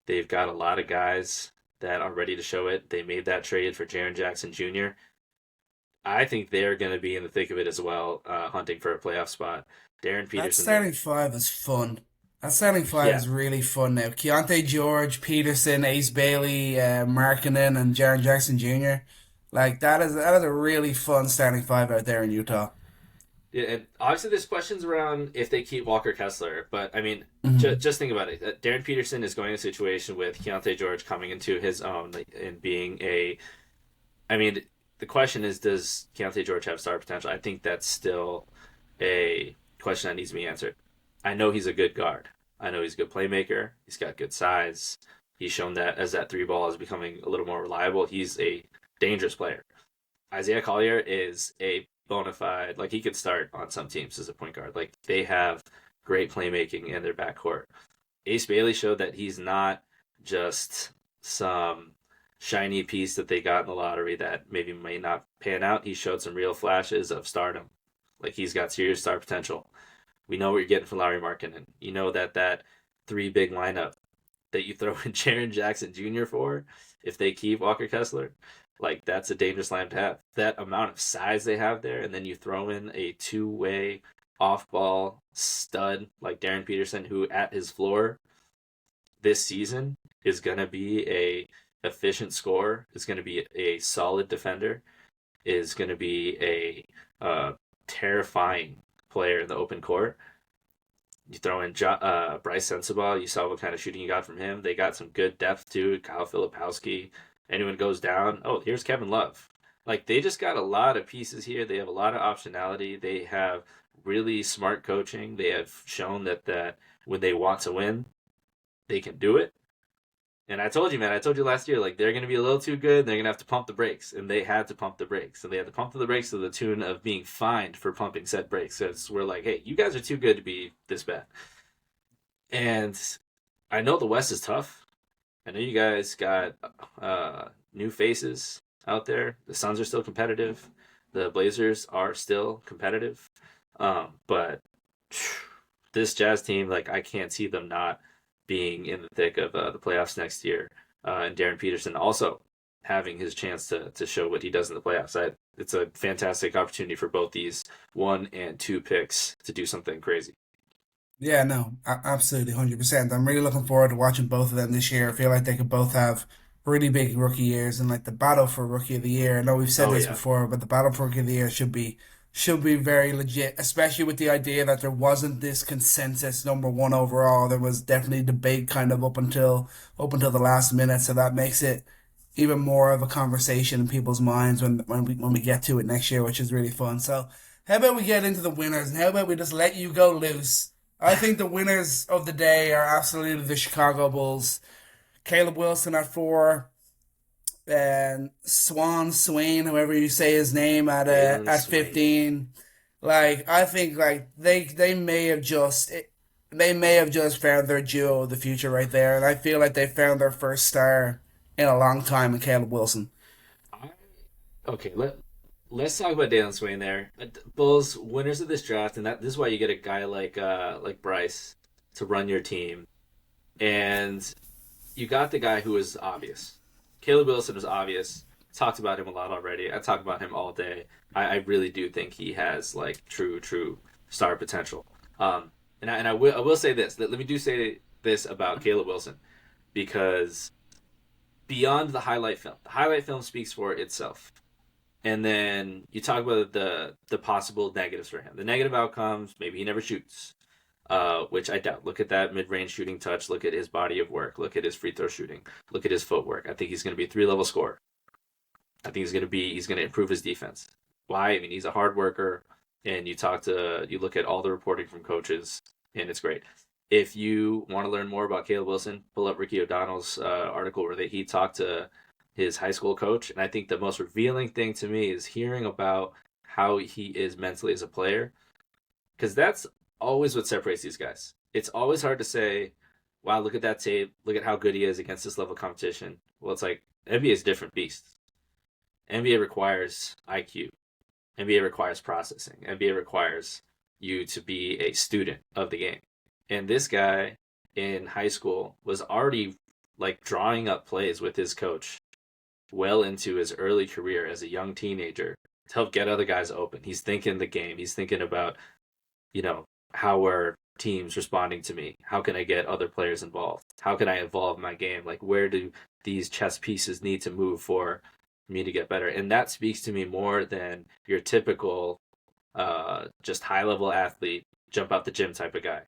They've got a lot of guys that are ready to show it. They made that trade for Jaren Jackson Jr. I think they're going to be in the thick of it as well, hunting for a playoff spot. Darren That Peterson, starting five is fun. That starting five yeah, is really fun now. Keontae George, Peterson, Ace Bailey, Markkinen, and Jaren Jackson Jr. Like that is a really fun starting five out there in Utah. yeah, and obviously there's questions around if they keep Walker Kessler, but I mean, Hmm. just think about it. Darren Peterson is going in a situation with Keontae George coming into his own like, and being a. I mean, the question is, does Keontae George have star potential? I think that's still a question that needs to be answered. I know he's a good guard. I know he's a good playmaker. He's got good size. He's shown that as that three ball is becoming a little more reliable. He's a dangerous player. Isaiah Collier is a bona fide, like he could start on some teams as a point guard. Like they have great playmaking in their backcourt. Ace Bailey showed that he's not just some shiny piece that they got in the lottery that maybe may not pan out. He showed some real flashes of stardom. Like he's got serious star potential. We know what you're getting from Larry Markkinen. You know that three big lineup that you throw in Jaron Jackson Jr. for, if they keep Walker Kessler, like that's a dangerous line to have. That amount of size they have there, and then you throw in a two-way off-ball stud like Darren Peterson, who at his floor this season is gonna be a efficient scorer, is gonna be a solid defender, is gonna be a terrifying player in the open court. You throw in Bryce Sensabaugh. You saw what kind of shooting you got from him. They got some good depth too. Kyle Filipowski. Anyone goes down, oh, here's Kevin Love. Like they just got a lot of pieces here. They have a lot of optionality. They have really smart coaching. They have shown that when they want to win, they can do it. And I told you, man, I told you last year, like they're going to be a little too good. They're going to have to pump the brakes, and they had to pump the brakes, and they had to pump the brakes to the tune of being fined for pumping said brakes. Because we're like, hey, you guys are too good to be this bad. And I know the West is tough. I know you guys got new faces out there. The Suns are still competitive. The Blazers are still competitive. But this Jazz team, like I can't see them not being in the thick of the playoffs next year. And Darren Peterson also having his chance to show what he does in the playoffs. It's a fantastic opportunity for both these 1 and 2 picks to do something crazy. Yeah, no, absolutely, 100%. I'm really looking forward to watching both of them this year. I feel like they could both have really big rookie years and like the battle for rookie of the year. I know we've said Oh this yeah, before, but the battle for rookie of the year should be very legit, especially with the idea that there wasn't this consensus number one overall. There was definitely debate kind of up until the last minute, so that makes it even more of a conversation in people's minds when we get to it next year, which is really fun. So how about we get into the winners and how about we just let you go loose? I think the winners of the day are absolutely the Chicago Bulls. Caleb Wilson at four, and Swain, however you say his name, Jalen at Swain. 15. Like I think like they may have just found their duo of the future right there, and I feel like they found their first star in a long time in Caleb Wilson. I, okay, let's talk about Jalen Swain there. Bulls winners of this draft, and this is why you get a guy like Bryce to run your team, and you got the guy who was obvious. Caleb Wilson was obvious. Talked about him a lot already. I talk about him all day. I really do think he has like true star potential. And I will say this. Let me do say this about Caleb Wilson because beyond the highlight film speaks for itself. And then you talk about the possible negatives for him. The negative outcomes, maybe he never shoots, which I doubt. Look at that mid range shooting touch. Look at his body of work. Look at his free throw shooting. Look at his footwork. I think he's going to be a 3 level scorer. I think he's going to improve his defense. Why? I mean, he's a hard worker, and you look at all the reporting from coaches, and it's great. If you want to learn more about Caleb Wilson, pull up Ricky O'Donnell's article where he talked to his high school coach, and I think the most revealing thing to me is hearing about how he is mentally as a player, because that's always what separates these guys. It's always hard to say, "Wow, look at that tape! Look at how good he is against this level of competition." Well, it's like NBA is a different beast. NBA requires IQ. NBA requires processing. NBA requires you to be a student of the game. And this guy in high school was already like drawing up plays with his coach well into his early career as a young teenager to help get other guys open. He's thinking the game. He's thinking about, you know, how are teams responding to me? How can I get other players involved? How can I evolve my game? Like, where do these chess pieces need to move for me to get better? And that speaks to me more than your typical, just high level athlete, jump out the gym type of guy.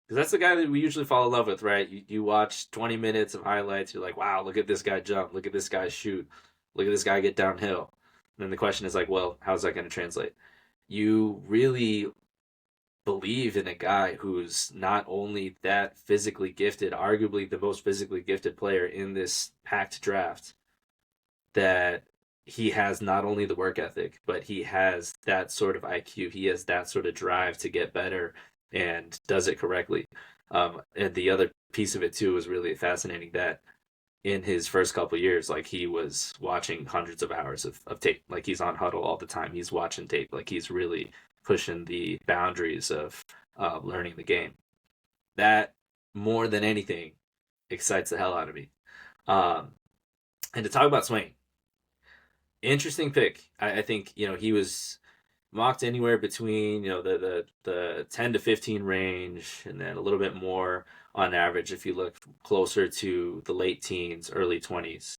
Because that's the guy that we usually fall in love with, right? You watch 20 minutes of highlights, you're like, wow, look at this guy jump, look at this guy shoot, look at this guy get downhill. And then the question is like, well, how's that going to translate? You really believe in a guy who's not only that physically gifted, arguably the most physically gifted player in this packed draft, that he has not only the work ethic, but he has that sort of IQ. He has that sort of drive to get better and does it correctly. And the other piece of it too was really fascinating that in his first couple of years, like he was watching hundreds of hours of tape. Like he's on huddle all the time. He's watching tape. Like he's really pushing the boundaries of learning the game. That more than anything excites the hell out of me. Um, and to talk about Swain, interesting pick. I think he was mocked anywhere between the 10 to 15 range, and then a little bit more on average if you look closer to the late teens, early 20s.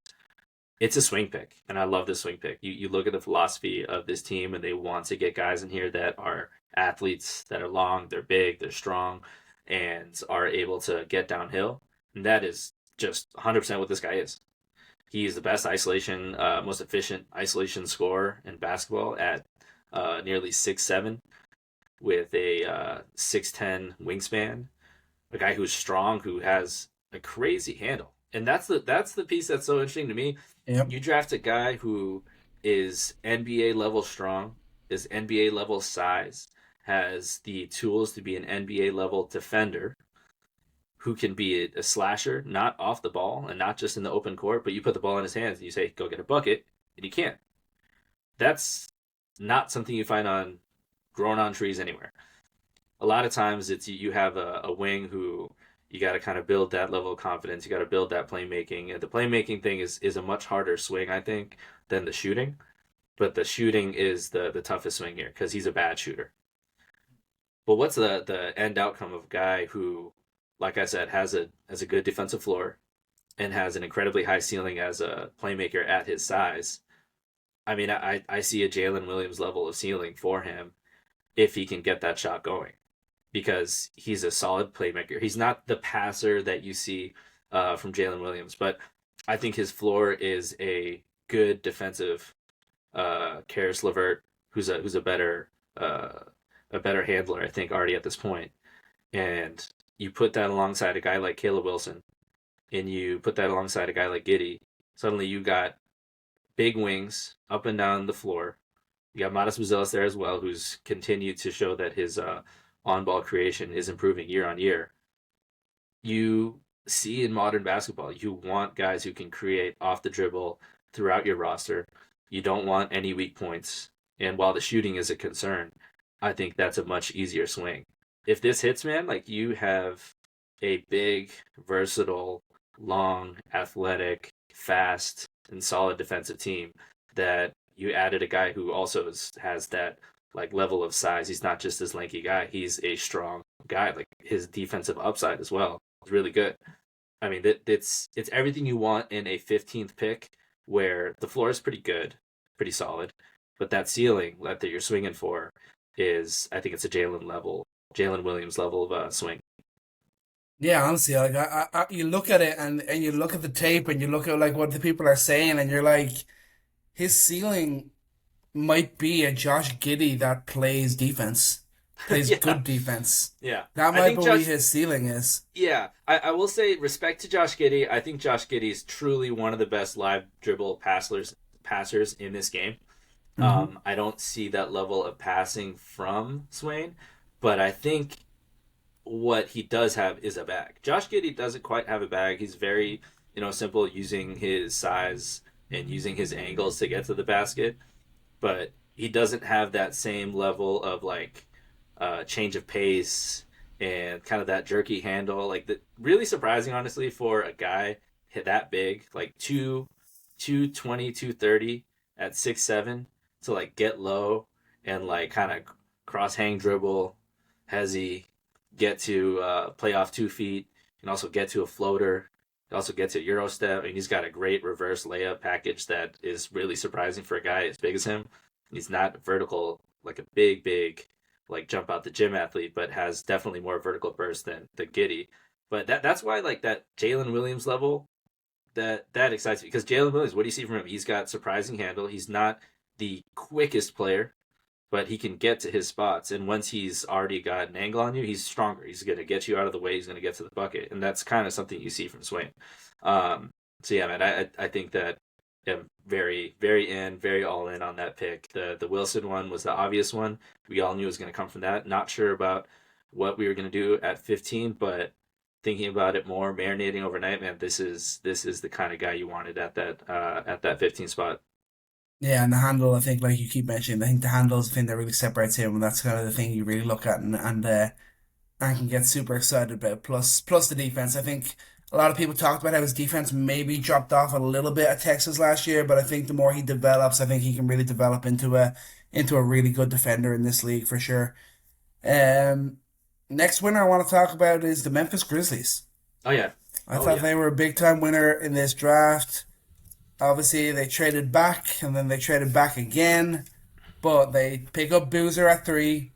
It's a swing pick, and I love this swing pick. You look at the philosophy of this team, and they want to get guys in here that are athletes, that are long, they're big, they're strong, and are able to get downhill. And that is just 100% what this guy is. He's the best isolation, most efficient isolation scorer in basketball at nearly 6'7", with a 6'10" wingspan. A guy who's strong, who has a crazy handle, and that's the piece that's so interesting to me. Yep. You draft a guy who is NBA level strong, is NBA level size, has the tools to be an NBA level defender, who can be a slasher, not off the ball and not just in the open court, but you put the ball in his hands and you say, go get a bucket, and he can't. That's not something you find on grown on trees anywhere. A lot of times it's you have a wing who you got to kind of build that level of confidence. You got to build that playmaking. And the playmaking thing is a much harder swing, I think, than the shooting. But the shooting is the toughest swing here because he's a bad shooter. But what's the end outcome of a guy who, like I said, has a good defensive floor and has an incredibly high ceiling as a playmaker at his size? I mean, I see a Jalen Williams level of ceiling for him if he can get that shot going, because he's a solid playmaker. He's not the passer that you see from Jalen Williams, but I think his floor is a good defensive Karis LeVert, who's uh, a better handler, I think, already at this point. And you put that alongside a guy like Caleb Wilson, and you put that alongside a guy like Giddy. Suddenly you got big wings up and down the floor. You got Modest Buzelis there as well, who's continued to show that his on-ball creation is improving year on year. You see in modern basketball, you want guys who can create off the dribble throughout your roster. You don't want any weak points. And while the shooting is a concern, I think that's a much easier swing. If this hits, man, like you have a big, versatile, long, athletic, fast, and solid defensive team that you added a guy who also has that like level of size. He's not just this lanky guy. He's a strong guy. Like his defensive upside as well is really good. I mean, it's everything you want in a 15th pick, where the floor is pretty good, pretty solid, but that ceiling that you're swinging for is, I think it's a Jalen Williams level of swing. Yeah, honestly, like you look at it and you look at the tape and you look at like what the people are saying, and you're like, his ceiling might be a Josh Giddey that plays defense, plays Yeah, good defense. yeah. That I might think be what Josh. his ceiling is. Yeah, I will say respect to Josh Giddey. I think Josh Giddey is truly one of the best live dribble passers in this game. Hmm. I don't see that level of passing from Swain, but I think what he does have is a bag. Josh Giddey doesn't quite have a bag. He's very, simple using his size and using his angles to get to the basket, but he doesn't have that same level of like change of pace and kind of that jerky handle. Like the really surprising, honestly, for a guy that big, like 220, 230 at 6'7", to like get low and like kind of cross hang dribble, hezzy, get to play off 2 feet, and also get to a floater, also get to Euro step. And he's got a great reverse layup package that is really surprising for a guy as big as him. He's not vertical like a big like jump out the gym athlete, but has definitely more vertical burst than the Giddy. But that's why like that Jalen Williams level, that excites me, because Jalen Williams, what do you see from him? He's got surprising handle. He's not the quickest player, but he can get to his spots. And once he's already got an angle on you, he's stronger. He's going to get you out of the way. He's going to get to the bucket, and that's kind of something you see from Swain. Um, so yeah, man, I think that I'm very all in on that pick. The Wilson one was the obvious one. We all knew it was going to come from that. Not sure about what we were going to do at 15, but thinking about it more, marinating overnight, man, this is the kind of guy you wanted at that 15 spot. Yeah, and the handle, I think, like you keep mentioning, I think the handle is the thing that really separates him, and that's kind of the thing you really look at and can get super excited about. Plus the defense. I think a lot of people talked about how his defense maybe dropped off a little bit at Texas last year, but I think the more he develops, I think he can really develop into a really good defender in this league for sure. Um, Next winner I want to talk about is the Memphis Grizzlies. Oh yeah, I oh thought yeah. they were a big time winner in this draft. Obviously, they traded back and then they traded back again, but they pick up Boozer at three.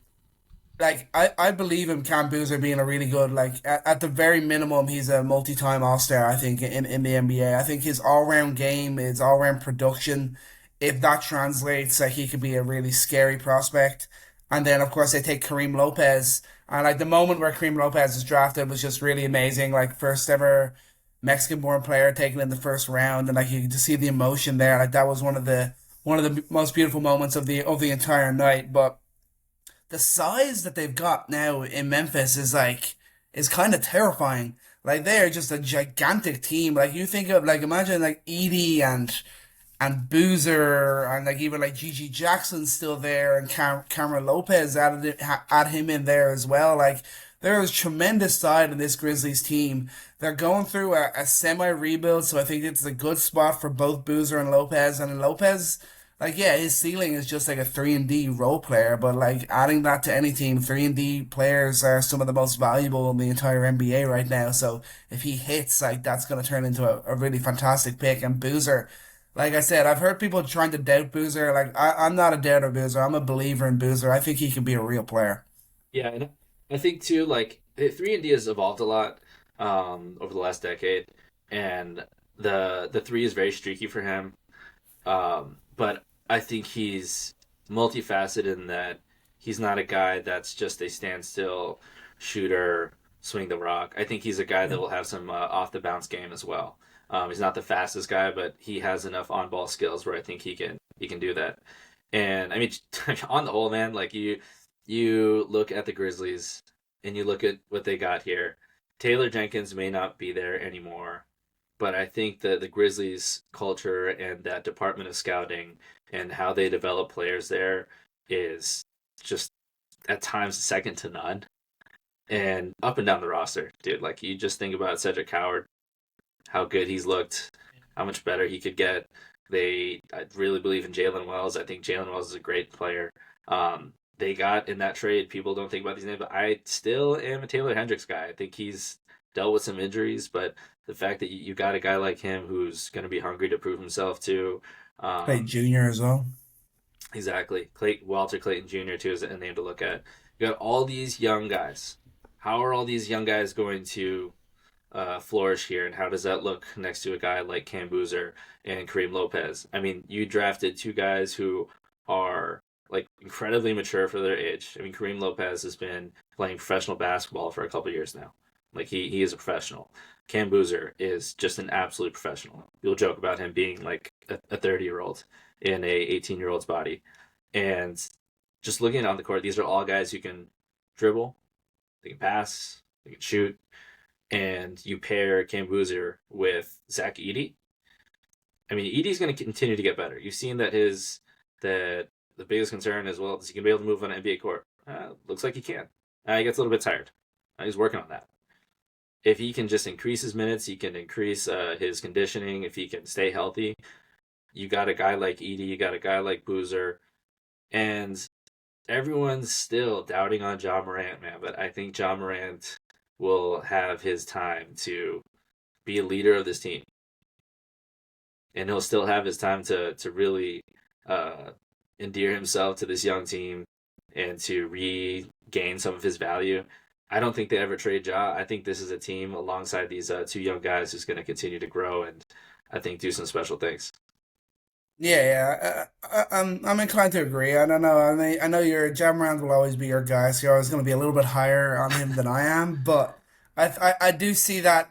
like I believe him, Cam Boozer being a really good, like at the very minimum, he's a multi-time All-Star, I think, in the NBA. I think his all-round game, his all-round production, if that translates, like he could be a really scary prospect. And then of course they take Kareem Lopez. And like the moment where Kareem Lopez was drafted was just really amazing. Like first ever Mexican-born player taken in the first round, and like you could just see the emotion there. Like that was one of the most beautiful moments of the entire night. But the size that they've got now in Memphis is kind of terrifying. Like they are just a gigantic team. Like you think of like imagine like Edie and Boozer and like even like Gigi Jackson's still there and Cameron Lopez add him in there as well. Like there is tremendous side in this Grizzlies team. They're going through a semi rebuild, so I think it's a good spot for both Boozer and Lopez. And Lopez, like yeah, his ceiling is just like a 3 and D role player, but like adding that to any team, 3 and D players are some of the most valuable in the entire NBA right now. So if he hits, like that's gonna turn into a really fantastic pick. And Boozer, like I said, I've heard people trying to doubt Boozer. Like I'm not a doubter of Boozer. I'm a believer in Boozer. I think he can be a real player. Yeah, and I think too, like 3 and D has evolved a lot over the last decade, and the three is very streaky for him. But I think he's multifaceted in that he's not a guy that's just a standstill shooter, swing the rock. I think he's a guy that will have some off the bounce game as well. He's not the fastest guy, but he has enough on ball skills where I think he can do that. And I mean, on the whole, man, like you look at the Grizzlies and you look at what they got here. Taylor Jenkins may not be there anymore, but I think that the Grizzlies culture and that department of scouting and how they develop players there is just at times second to none. And up and down the roster, dude, like you just think about Cedric Howard, how good he's looked, how much better he could get. I really believe in Jalen Wells. I think Jalen Wells is a great player. They got in that trade. People don't think about these names, but I still am a Taylor Hendricks guy. I think he's dealt with some injuries, but the fact that you got a guy like him who's going to be hungry to prove himself too. Play Um, junior as well. exactly. Walter Clayton Jr. too is a name to look at. You got all these young guys. How are all these young guys going to flourish here, and how does that look next to a guy like Cam Boozer and Kareem Lopez? I mean, you drafted two guys who are like incredibly mature for their age. I mean, Kareem Lopez has been playing professional basketball for a couple of years now. Like he is a professional. Cam Boozer is just an absolute professional. You'll joke about him being like a 30-year-old in a 18-year-old's body. And just looking on the court, these are all guys who can dribble, they can pass, they can shoot, and you pair Cam Boozer with Zach Edey. I mean, Edey's going to continue to get better. You've seen that the biggest concern is, well, is he going to be able to move on an NBA court? Looks like he can. He gets a little bit tired. He's working on that. If he can just increase his minutes, he can increase his conditioning. If he can stay healthy, you got a guy like Edey, you got a guy like Boozer, and everyone's still doubting on John Morant, man. But I think John Morant will have his time to be a leader of this team, and he'll still have his time to really uh, endear himself to this young team and to regain some of his value. I don't think they ever trade Ja. I think this is a team alongside these two young guys who's going to continue to grow and I think do some special things. Yeah, yeah. I'm inclined to agree. I don't know. I mean, I know your Jam Rand will always be your guy, so you're always going to be a little bit higher on him than I am. But I do see that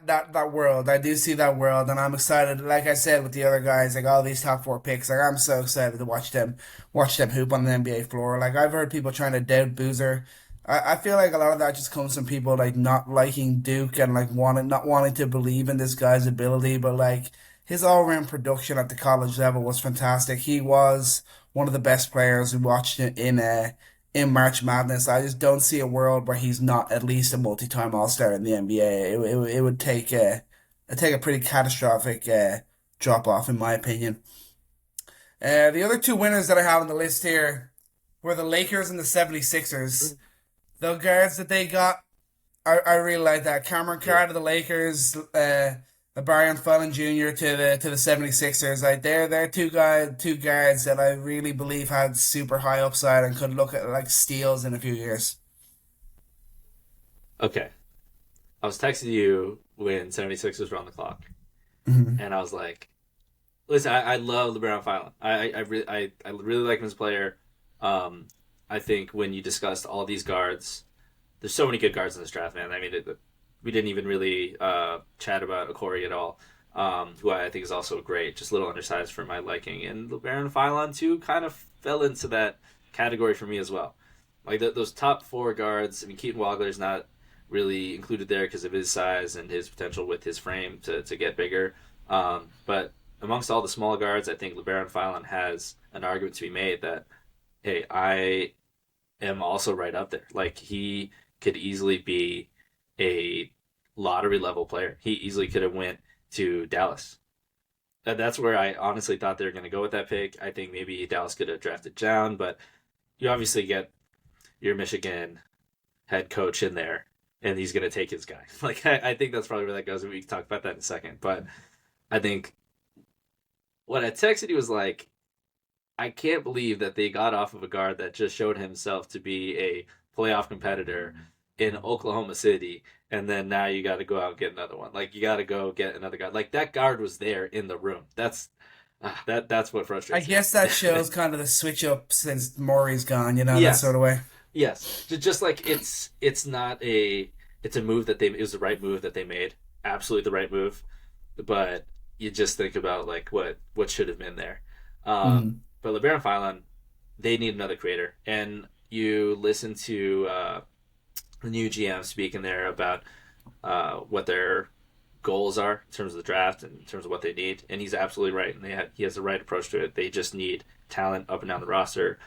world. I do see that world, and I'm excited. Like I said with the other guys, like all these top four picks, like I'm so excited to watch them hoop on the NBA floor. Like I've heard people trying to doubt Boozer. I feel like a lot of that just comes from people like not liking Duke and like not wanting to believe in this guy's ability, but like his all-around production at the college level was fantastic. He was one of the best players we watched in March Madness. I just don't see a world where he's not at least a multi-time All-Star in the NBA. It would take a pretty catastrophic drop off, in my opinion. The other two winners that I have on the list here were the Lakers and the 76ers. The guards that they got, I really like that. Cameron Yeah. Carr to the Lakers, Brian Fallon Jr. to the 76ers. Like they're two guards that I really believe had super high upside and could look at like steals in a few years. Okay, I was texting you when 76ers were on the clock, Hmm. and I was like, listen, I love LeBron Fallon. I really like him as a player. Um, I think when you discussed all these guards, there's so many good guards in this draft, man. I mean, we didn't even really chat about Okori at all, who I think is also great, just a little undersized for my liking. And LeBron Fallon, too, kind of fell into that category for me as well. Like those top four guards, I mean, Keaton Wagler's not really included there because of his size and his potential with his frame to get bigger. But amongst all the small guards, I think LeBron Fallon has an argument to be made that, hey, I am also right up there. Like he could easily be a lottery level player. He easily could have went to Dallas. And that's where I honestly thought they were going to go with that pick. I think maybe Dallas could have drafted down, but you obviously get your Michigan head coach in there, and he's going to take his guy. Like I think that's probably where that goes. And we can talk about that in a second. But I think what I texted you was like, I can't believe that they got off of a guard that just showed himself to be a playoff competitor in Oklahoma City, and then now you got to go out and get another one. Like you got to go get another guard. Like that guard was there in the room. That's what I frustrates me. guess that shows kind of the switch up since Maury's gone, that sort Yes, of way. yes. Just like it's not a it's a move that they it was the right move that they made. Absolutely the right move, but you just think about like what should have been there. Hmm. But LeBaron Fallon, they need another creator, and you listen to the new GM speaking there about what their goals are in terms of the draft and in terms of what they need, and he's absolutely right, and he has the right approach to it. They just need talent up and down the roster.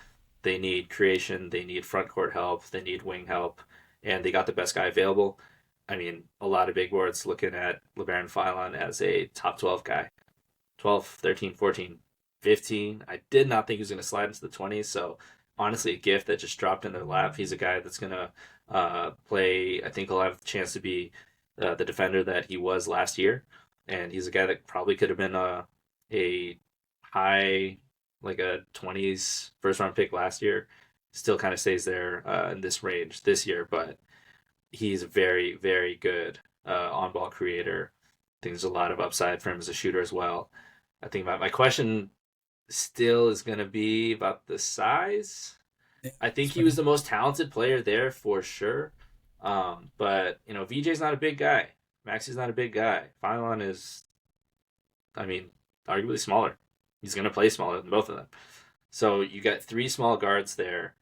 They need creation. They need front court help. They need wing help, and they got the best guy available. I mean, a lot of big boards looking at LeBaron Fallon as a top 12 guy. 12, 13, 14, 15. I did not think he was going to slide into the 20s. So honestly, a gift that just dropped in their lap. He's a guy that's going to play. I think he'll have a chance to be the defender that he was last year. And he's a guy that probably could have been a high, like a 20s first round pick last year. Still kind of stays there in this range this year, but he's a very, very good on ball creator. I think there's a lot of upside for him as a shooter as well. I think my question still is going to be about the size. Yeah, I think that's he was funny. the most talented player there for sure. But VJ's not a big guy. Maxi's not a big guy. Phylon is, I mean, arguably smaller. He's going to play smaller than both of them. So you got three small guards there.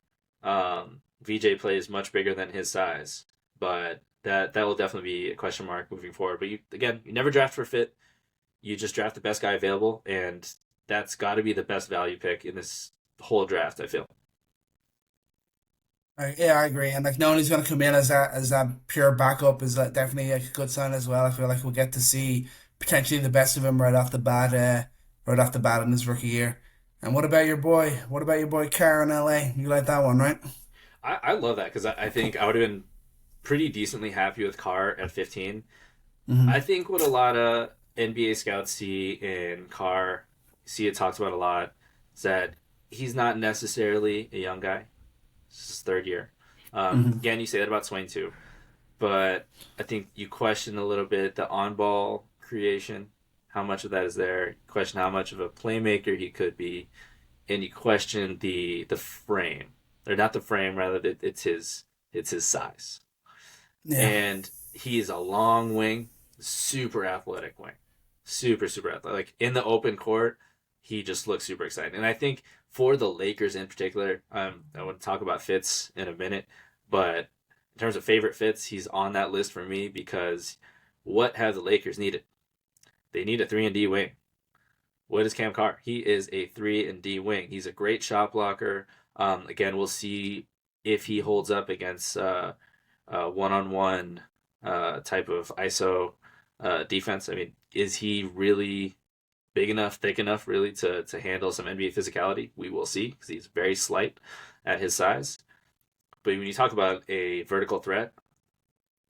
VJ plays much bigger than his size, but that will definitely be a question mark moving forward. But you never draft for fit. You just draft the best guy available, and that's got to be the best value pick in this whole draft. I feel. Yeah, I agree. And like knowing he's going to come in as that pure backup is definitely like, a good sign as well. I feel like we'll get to see potentially the best of him right off the bat in his rookie year. And what about your boy? What about your boy Carr in LA? You like that one, right? I love that because I think I would have been pretty decently happy with Carr at 15. I Hmm. think what a lot of NBA scouts see in Carr, see it talked about a lot, is that he's not necessarily a young guy. It's his third year. Hmm. Again, you say that about Swain too, but I think you question a little bit the on-ball creation, how much of that is there. You question how much of a playmaker he could be, and you question the frame, or not the frame, rather it's his size, Yeah. and he is a long wing, super athletic wing, super athletic. Like in the open court, he just looks super exciting. And I think for the Lakers in particular, I want to talk about fits in a minute, but in terms of favorite fits, he's on that list for me because what have the Lakers needed? They need a 3-and-D wing. What is Cam Carr? He is a 3-and-D wing. He's a great shot blocker. Again, we'll see if he holds up against one-on-one type of ISO defense. I mean, is he really big enough, thick enough, really to handle some NBA physicality? We will see because he's very slight at his size. But when you talk about a vertical threat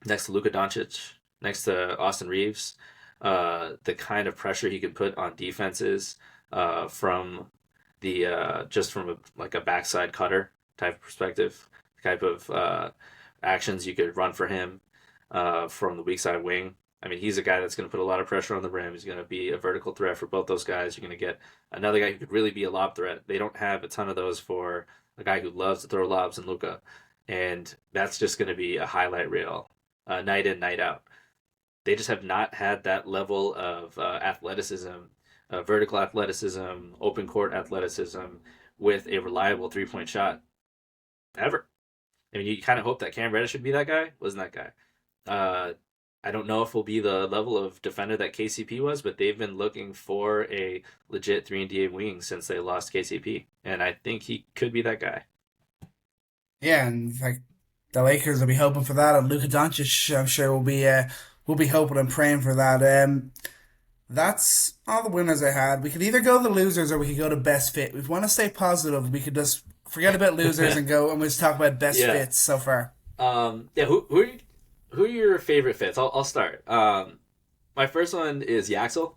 next to Luka Doncic, next to Austin Reeves, the kind of pressure he can put on defenses from the just from like a backside cutter type of perspective, type of actions you could run for him. from the weak side wing. I mean, he's a guy that's going to put a lot of pressure on the rim. He's going to be a vertical threat for both those guys. You're going to get another guy who could really be a lob threat. They don't have a ton of those for a guy who loves to throw lobs in Luka, and that's just going to be a highlight reel, night in, night out. They just have not had that level of athleticism, vertical athleticism, open court athleticism with a reliable 3 point shot ever. I mean, you kind of hope that Cam Reddish should be that guy. Wasn't that guy? I don't know if he'll be the level of defender that KCP was, but they've been looking for a legit 3-and-D wing since they lost KCP, and I think he could be that guy. Yeah, and like the Lakers will be hoping for that, and Luka Doncic, I'm sure, will be hoping and praying for that. That's all the winners I had. We could either go the losers or we could go to best fit. If we want to stay positive, we could just forget about losers and go and we just talk about best Yeah. fits so far. Yeah. Who are your favorite fits? I'll start. My first one is Yaxel,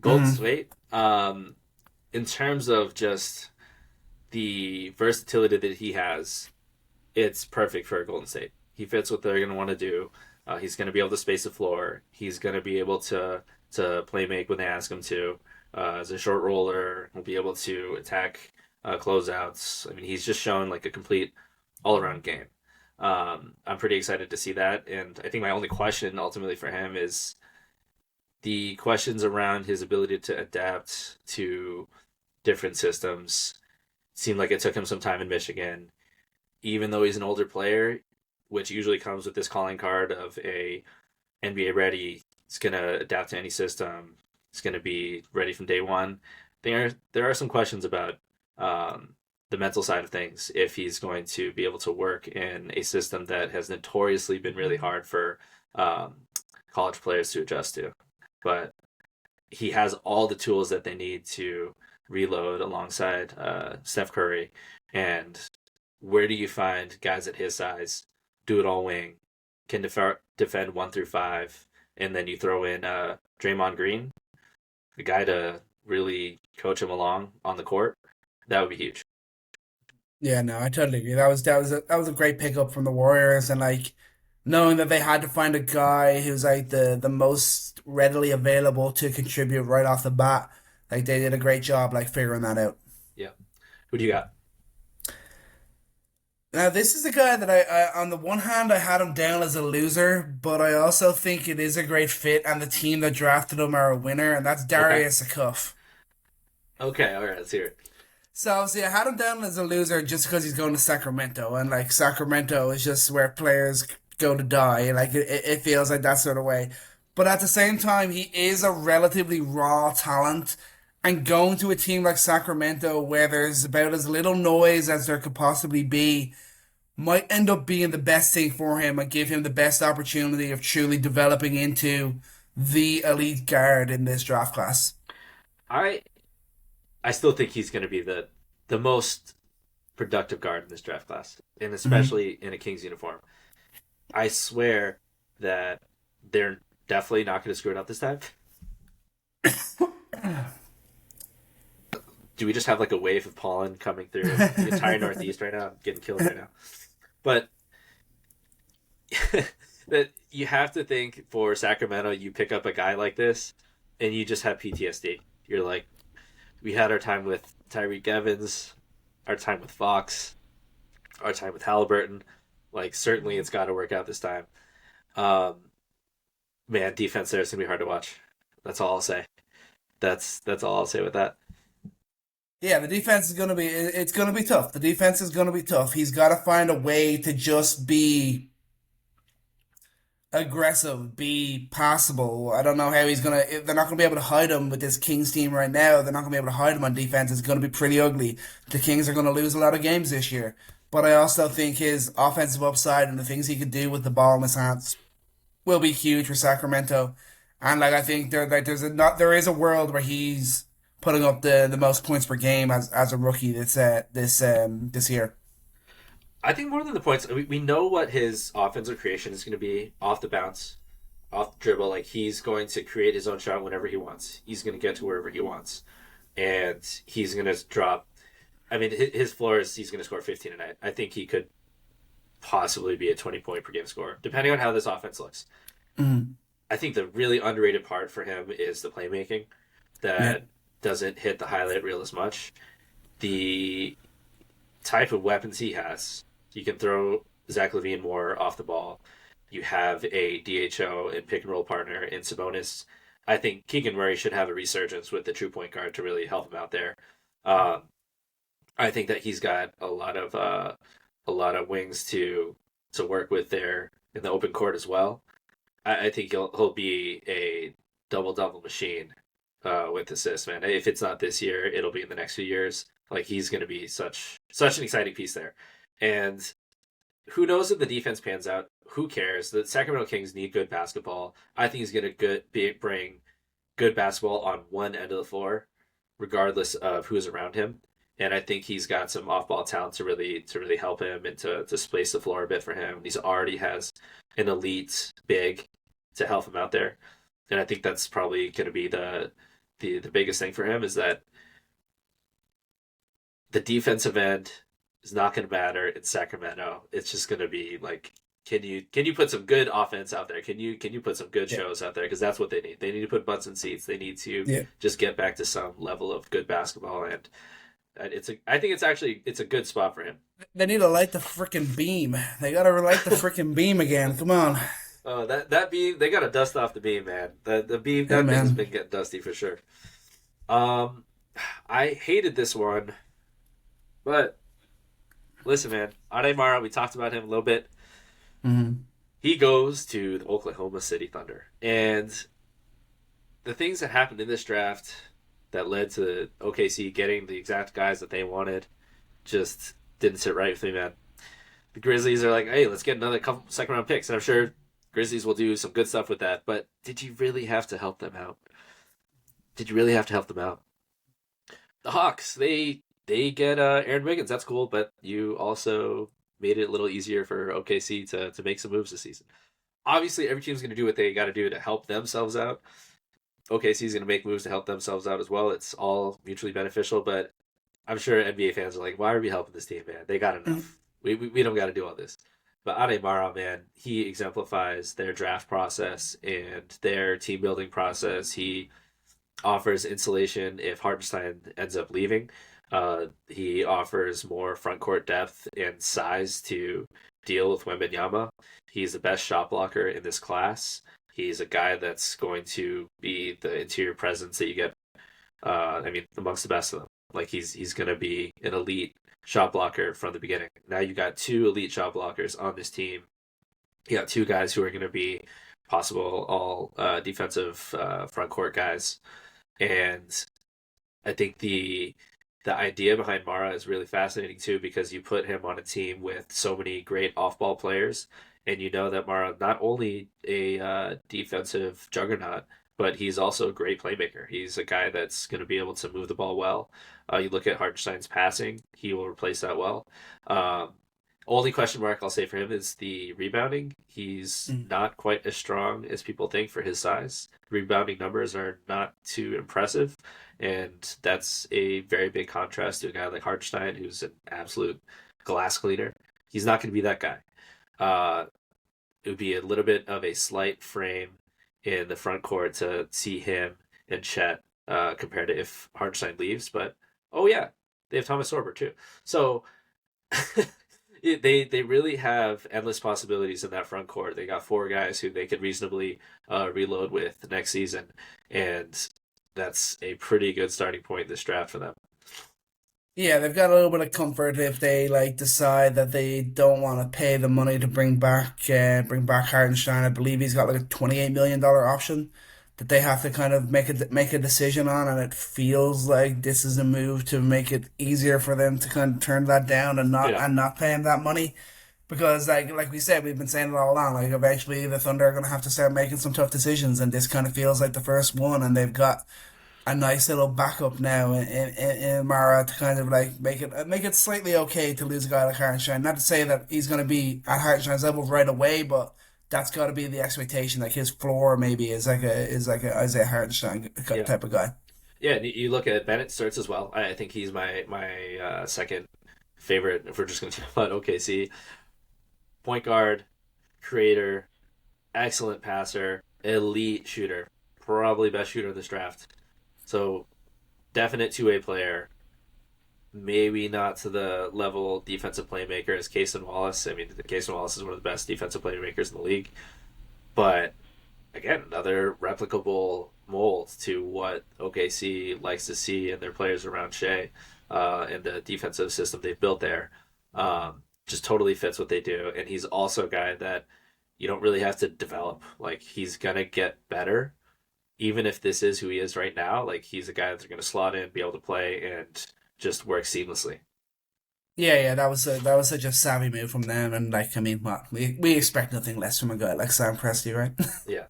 Golden Mm-hmm. State. In terms of just the versatility that he has, it's perfect for Golden State. He fits what they're going to want to do. He's going to be able to space the floor. He's going to be able to play make when they ask him to. As a short roller, he'll be able to attack closeouts. I mean, he's just shown like a complete all around game. I'm pretty excited to see that, and I think my only question ultimately for him is the questions around his ability to adapt to different systems. Seemed like it took him some time in Michigan, even though he's an older player, which usually comes with this calling card of a NBA ready. It's gonna adapt to any system. It's gonna be ready from day one. There are some questions about the mental side of things if he's going to be able to work in a system that has notoriously been really hard for um, college players to adjust to. But he has all the tools that they need to reload alongside Steph Curry. And where do you find guys at his size, do it all wing, can defend 1 through 5, and then you throw in Draymond Green, the guy to really coach him along on the court? That would be huge. Yeah, no, I totally agree. That was a great pickup from the Warriors, and like knowing that they had to find a guy who's like the most readily available to contribute right off the bat. Like they did a great job like figuring that out. Yeah. Who do you got? Now this is a guy that on the one hand I had him down as a loser, but I also think it is a great fit, and the team that drafted him are a winner, and that's Okay. Darius Akuf. Okay. All right. Let's hear it. So obviously I had him down as a loser just because he's going to Sacramento, and like Sacramento is just where players go to die. Like it feels like that sort of way. But at the same time, he is a relatively raw talent, and going to a team like Sacramento where there's about as little noise as there could possibly be might end up being the best thing for him and give him the best opportunity of truly developing into the elite guard in this draft class. I I still think he's going to be the most productive guard in this draft class, and Hmm. especially in a Kings uniform. I swear that they're definitely not going to screw it up this time. Do we just have like a wave of pollen coming through the entire Northeast right now? I'm getting killed right now. But that you have to think for Sacramento, you pick up a guy like this, and you just have PTSD. You're like, we had our time with Tyreek Evans, our time with Fox, our time with Halliburton. Like, certainly it's got to work out this time. Um, Man, defense there is gonna be hard to watch. That's all I'll say. That's all I'll say with that. Yeah, the defense is it's gonna be tough. The defense is gonna be tough. He's got to find a way to just be aggressive, be passable. I don't know how he's gonna. They're not gonna be able to hide him with this Kings team right now. They're not gonna be able to hide him on defense. It's gonna be pretty ugly. The Kings are gonna lose a lot of games this year. But I also think his offensive upside and the things he could do with the ball in his hands will be huge for Sacramento. And like I think there is a world where he's putting up the most points per game as a rookie this year. I think more than the points, we know what his offensive creation is going to be off the bounce, off the dribble. Like, he's going to create his own shot whenever he wants. He's going to get to wherever he wants, and he's going to drop. I mean, his floor is he's going to score 15 a night. I think he could. possibly be a 20-point per game scorer, depending on how this offense looks. Mm. I think the really underrated part for him is the playmaking Yeah. that doesn't hit the highlight reel as much. The type of weapons he has, you can throw Zach LaVine more off the ball. You have a DHO and pick and roll partner in Sabonis. I think Keegan Murray should have a resurgence with the true point guard to really help him out there. Um, I think that he's got a lot of wings to work with there in the open court as well. I think he'll be a double double machine with assists, man. If it's not this year, it'll be in the next few years. Like he's going to be such an exciting piece there, and who knows if the defense pans out? Who cares? The Sacramento Kings need good basketball. I think he's going to bring good basketball on one end of the floor, regardless of who's around him. And I think he's got some off-ball talent to really help him and to space the floor a bit for him. He's already has an elite big to help him out there, and I think that's probably going to be the biggest thing for him is that the defensive end is not going to matter in Sacramento. It's just going to be like, can you put some good offense out there? Can you put some good Yeah. shows out there? Because that's what they need. They need to put butts in seats. They need to Yeah. just get back to some level of good basketball, and I think it's a good spot for him. They need to light the freaking beam. They gotta light the freaking beam again. Come on. That beam, they got to dust off the beam, man. The beam, Yeah, that thing's man. been getting dusty for sure. Um, I hated this one, but listen, man, Ademara, we talked about him a little bit. Hmm. He goes to the Oklahoma City Thunder, and the things that happened in this draft that led to OKC getting the exact guys that they wanted just didn't sit right with me, man. The Grizzlies are like, hey, let's get another couple second round picks, and I'm sure Grizzlies will do some good stuff with that. But did you really have to help them out? Did you really have to help them out? The Hawks, they get Aaron Wiggins. That's cool, but you also made it a little easier for OKC to make some moves this season. Obviously, every team's going to do what they got to do to help themselves out. OKC is going to make moves to help themselves out as well. It's all mutually beneficial, but I'm sure NBA fans are like, why are we helping this team, man? They got enough. We don't got to do all this. But Ademara, man, he exemplifies their draft process and their team building process. He offers insulation if Hartenstein ends up leaving. He offers more front court depth and size to deal with Wembanyama. He's the best shot blocker in this class. He's a guy that's going to be the interior presence that you get. Amongst the best of them. Like he's going to be an elite shot blocker from the beginning. Now you got two elite shot blockers on this team. You got two guys who are going to be possible all defensive front court guys, and I think the idea behind Mara is really fascinating too because you put him on a team with so many great off-ball players, and you know that Mara not only a defensive juggernaut, but he's also a great playmaker. He's a guy that's going to be able to move the ball well. You look at Hartenstein's passing; he will replace that well. Um, Only question mark I'll say for him is the rebounding. He's Mm. not quite as strong as people think for his size. Rebounding numbers are not too impressive, and that's a very big contrast to a guy like Hartenstein, who's an absolute glass cleaner. He's not going to be that guy. Uh, it would be a little bit of a slight frame in the front court to see him and Chet compared to if Hartenstein leaves. But oh yeah, they have Thomas Sorber too. So they really have endless possibilities in that front court. They got four guys who they could reasonably reload with next season, and that's a pretty good starting point this draft for them. Yeah, they've got a little bit of comfort if they like decide that they don't want to pay the money to bring back Hartenstein. I believe he's got like a $28 million option that they have to kind of make a decision on, and it feels like this is a move to make it easier for them to kind of turn that down Yeah, and not pay him that money. Because like we said, we've been saying it all along. Like eventually, the Thunder are going to have to start making some tough decisions, and this kind of feels like the first one. And they've got a nice little backup now in Mara to kind of like make it slightly okay to lose a guy like Hartenstein. Not to say that he's going to be at Hartenstein's level right away, but that's got to be the expectation. Like his floor maybe is like a Isaiah Hartenstein yeah, type of guy. yeah. And you look at Bennett starts as well. I think he's my second favorite if we're just going to talk about OKC. point guard, creator, excellent passer, elite shooter, probably best shooter in this draft. So definite two-way player. Maybe not to the level defensive playmaker as Cason Wallace. I mean, Cason Wallace is one of the best defensive playmakers in the league. But again, another replicable mold to what OKC likes to see in their players around Shea and the defensive system they've built there. Just totally fits what they do. And he's also a guy that you don't really have to develop. Like, he's going to get better. Even if this is who he is right now, like, he's a guy that's going to slot in, be able to play, and just work seamlessly. Yeah, that was such a savvy move from them, and like I mean, what we expect nothing less from a guy like Sam Presti, right? Yeah.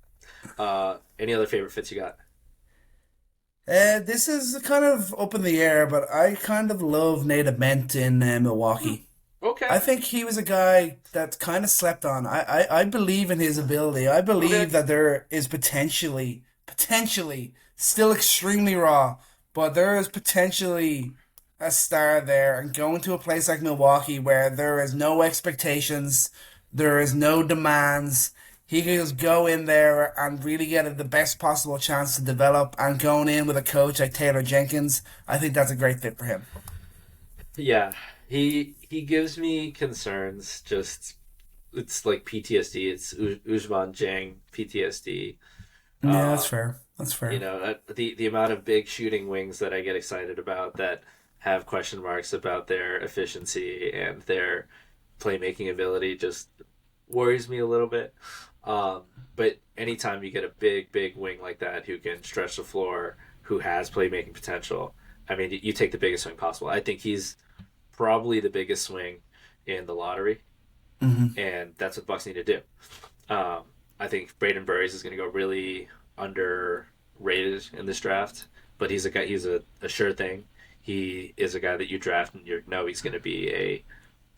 Any other favorite fits you got? This is kind of up in the air, but I kind of love Nate Ament in Hmm. Milwaukee. Okay. I think he was a guy that kind of slept on. I believe in his ability. I Okay. believe that there is potentially, still extremely raw, but there is potentially a star there. And going to a place like Milwaukee where there is no expectations, there is no demands, he can just go in there and really get the best possible chance to develop. And going in with a coach like Taylor Jenkins, I think that's a great fit for him. Yeah. He gives me concerns. Just it's like PTSD. It's Ujman Jang PTSD. Yeah, that's Uh, fair. That's fair. the amount of big shooting wings that I get excited about that have question marks about their efficiency and their playmaking ability just worries me a little bit. Um, but anytime you get a big wing like that who can stretch the floor, who has playmaking potential, I mean, you take the biggest swing possible. I think he's probably the biggest swing in the lottery, Hmm. and that's what Bucks need to do. Um, I think Braden Burries is going to go really underrated in this draft, but he's a guy. He's a sure thing. He is a guy that you draft and you know he's going to be a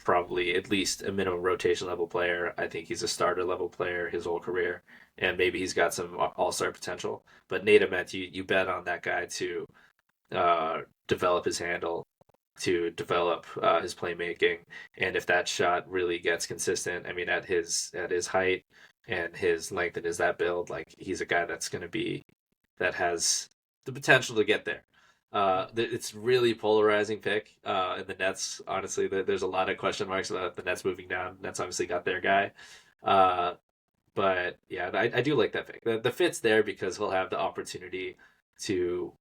probably at least a minimum rotation level player. I think he's a starter level player his whole career, and maybe he's got some all star potential. But Nate Ament, you bet on that guy to develop his handle, to develop his playmaking, and if that shot really gets consistent, I mean, at his height and his length and his that build, like he's a guy that's going to be that has the potential to get there. It's really polarizing pick in the Nets. Honestly, there's a lot of question marks about the Nets moving down. Nets obviously got their guy, uh, but yeah, I do like that pick. The fit's there because he'll have the opportunity to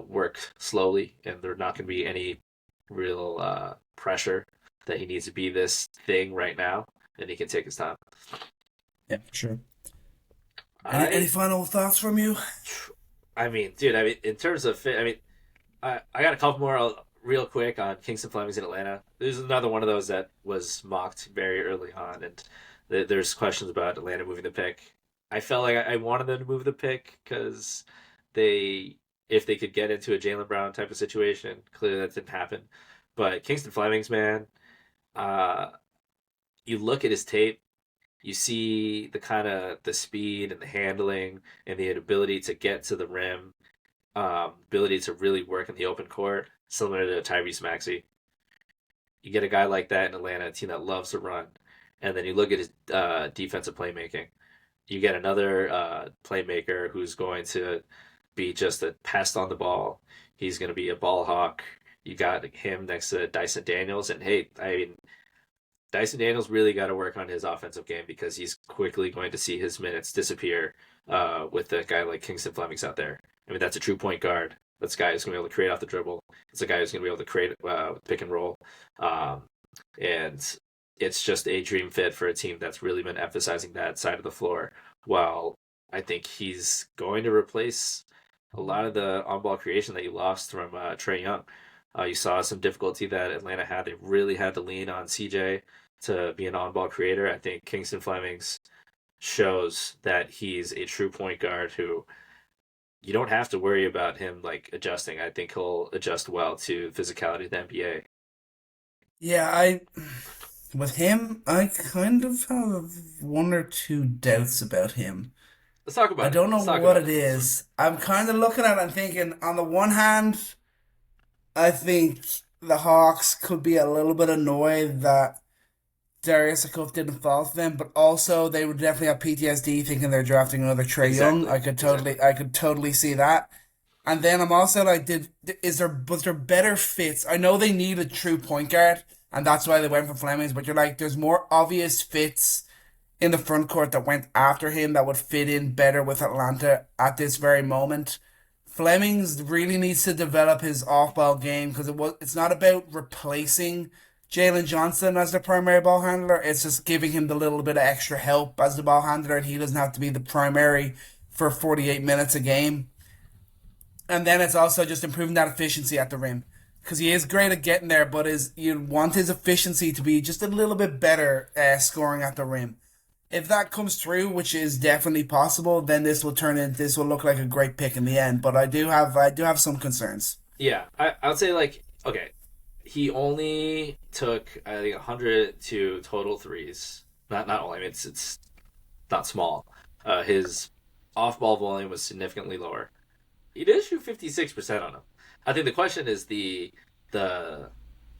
work slowly, and there's not going to be any real pressure that he needs to be this thing right now, and he can take his time. Yeah, for sure. Any I, final thoughts from you? I mean, dude, I mean, in terms of fit, I mean, I got a couple more real quick on Kingston Fleming's in Atlanta. There's another one of those that was mocked very early on, and there's questions about Atlanta moving the pick. I felt like I wanted them to move the pick because they, if they could get into a Jalen Brown type of situation, clearly that didn't happen. But Kingston Fleming's man, uh, you look at his tape, you see the kind of the speed and the handling and the ability to get to the rim, ability to really work in the open court, similar to Tyrese Maxey. You get a guy like that in Atlanta, a team that loves to run, and then you look at his defensive playmaking. You get another playmaker who's going to be just a pest on the ball. He's going to be a ball hawk. You got him next to Dyson Daniels, and hey, I mean, Dyson Daniels really got to work on his offensive game because he's quickly going to see his minutes disappear with a guy like Kingston Fleming's out there. I mean, that's a true point guard. That's a guy who's going to be able to create off the dribble. It's a guy who's going to be able to create pick and roll. Um, and it's just a dream fit for a team that's really been emphasizing that side of the floor. While I think he's going to replace a lot of the on-ball creation that you lost from Trae Young. You saw some difficulty that Atlanta had. They really had to lean on CJ to be an on-ball creator. I think Kingston Flemings shows that he's a true point guard who you don't have to worry about him like adjusting. I think he'll adjust well to physicality of the NBA. Yeah, I with him, I kind of have one or two doubts about him. Let's talk I about it. don't know Let's talk what about it it. is. I'm kind of looking at it and thinking, on the one hand, I think the Hawks could be a little bit annoyed that Darius Akuth didn't fall for them, but also they would definitely have PTSD thinking they're drafting another Trae Young. Exactly. Exactly. I could totally see that. And then I'm also like, was there better fits? I know they need a true point guard, and that's why they went for Flemings. But you're like, there's more obvious fits in the front court that went after him that would fit in better with Atlanta at this very moment. Flemings really needs to develop his off-ball game because it's not about replacing Jalen Johnson as the primary ball handler. It's just giving him the little bit of extra help as the ball handler, and he doesn't have to be the primary for 48 minutes a game. And then it's also just improving that efficiency at the rim because he is great at getting there, but is you want his efficiency to be just a little bit better scoring at the rim. If that comes through, which is definitely possible, then this will look like a great pick in the end. But I do have some concerns. Yeah, I would say like okay, he only took I think 102 total threes. Not only I mean it's not small. His off ball volume was significantly lower. He did shoot 56% on him. I think the question is the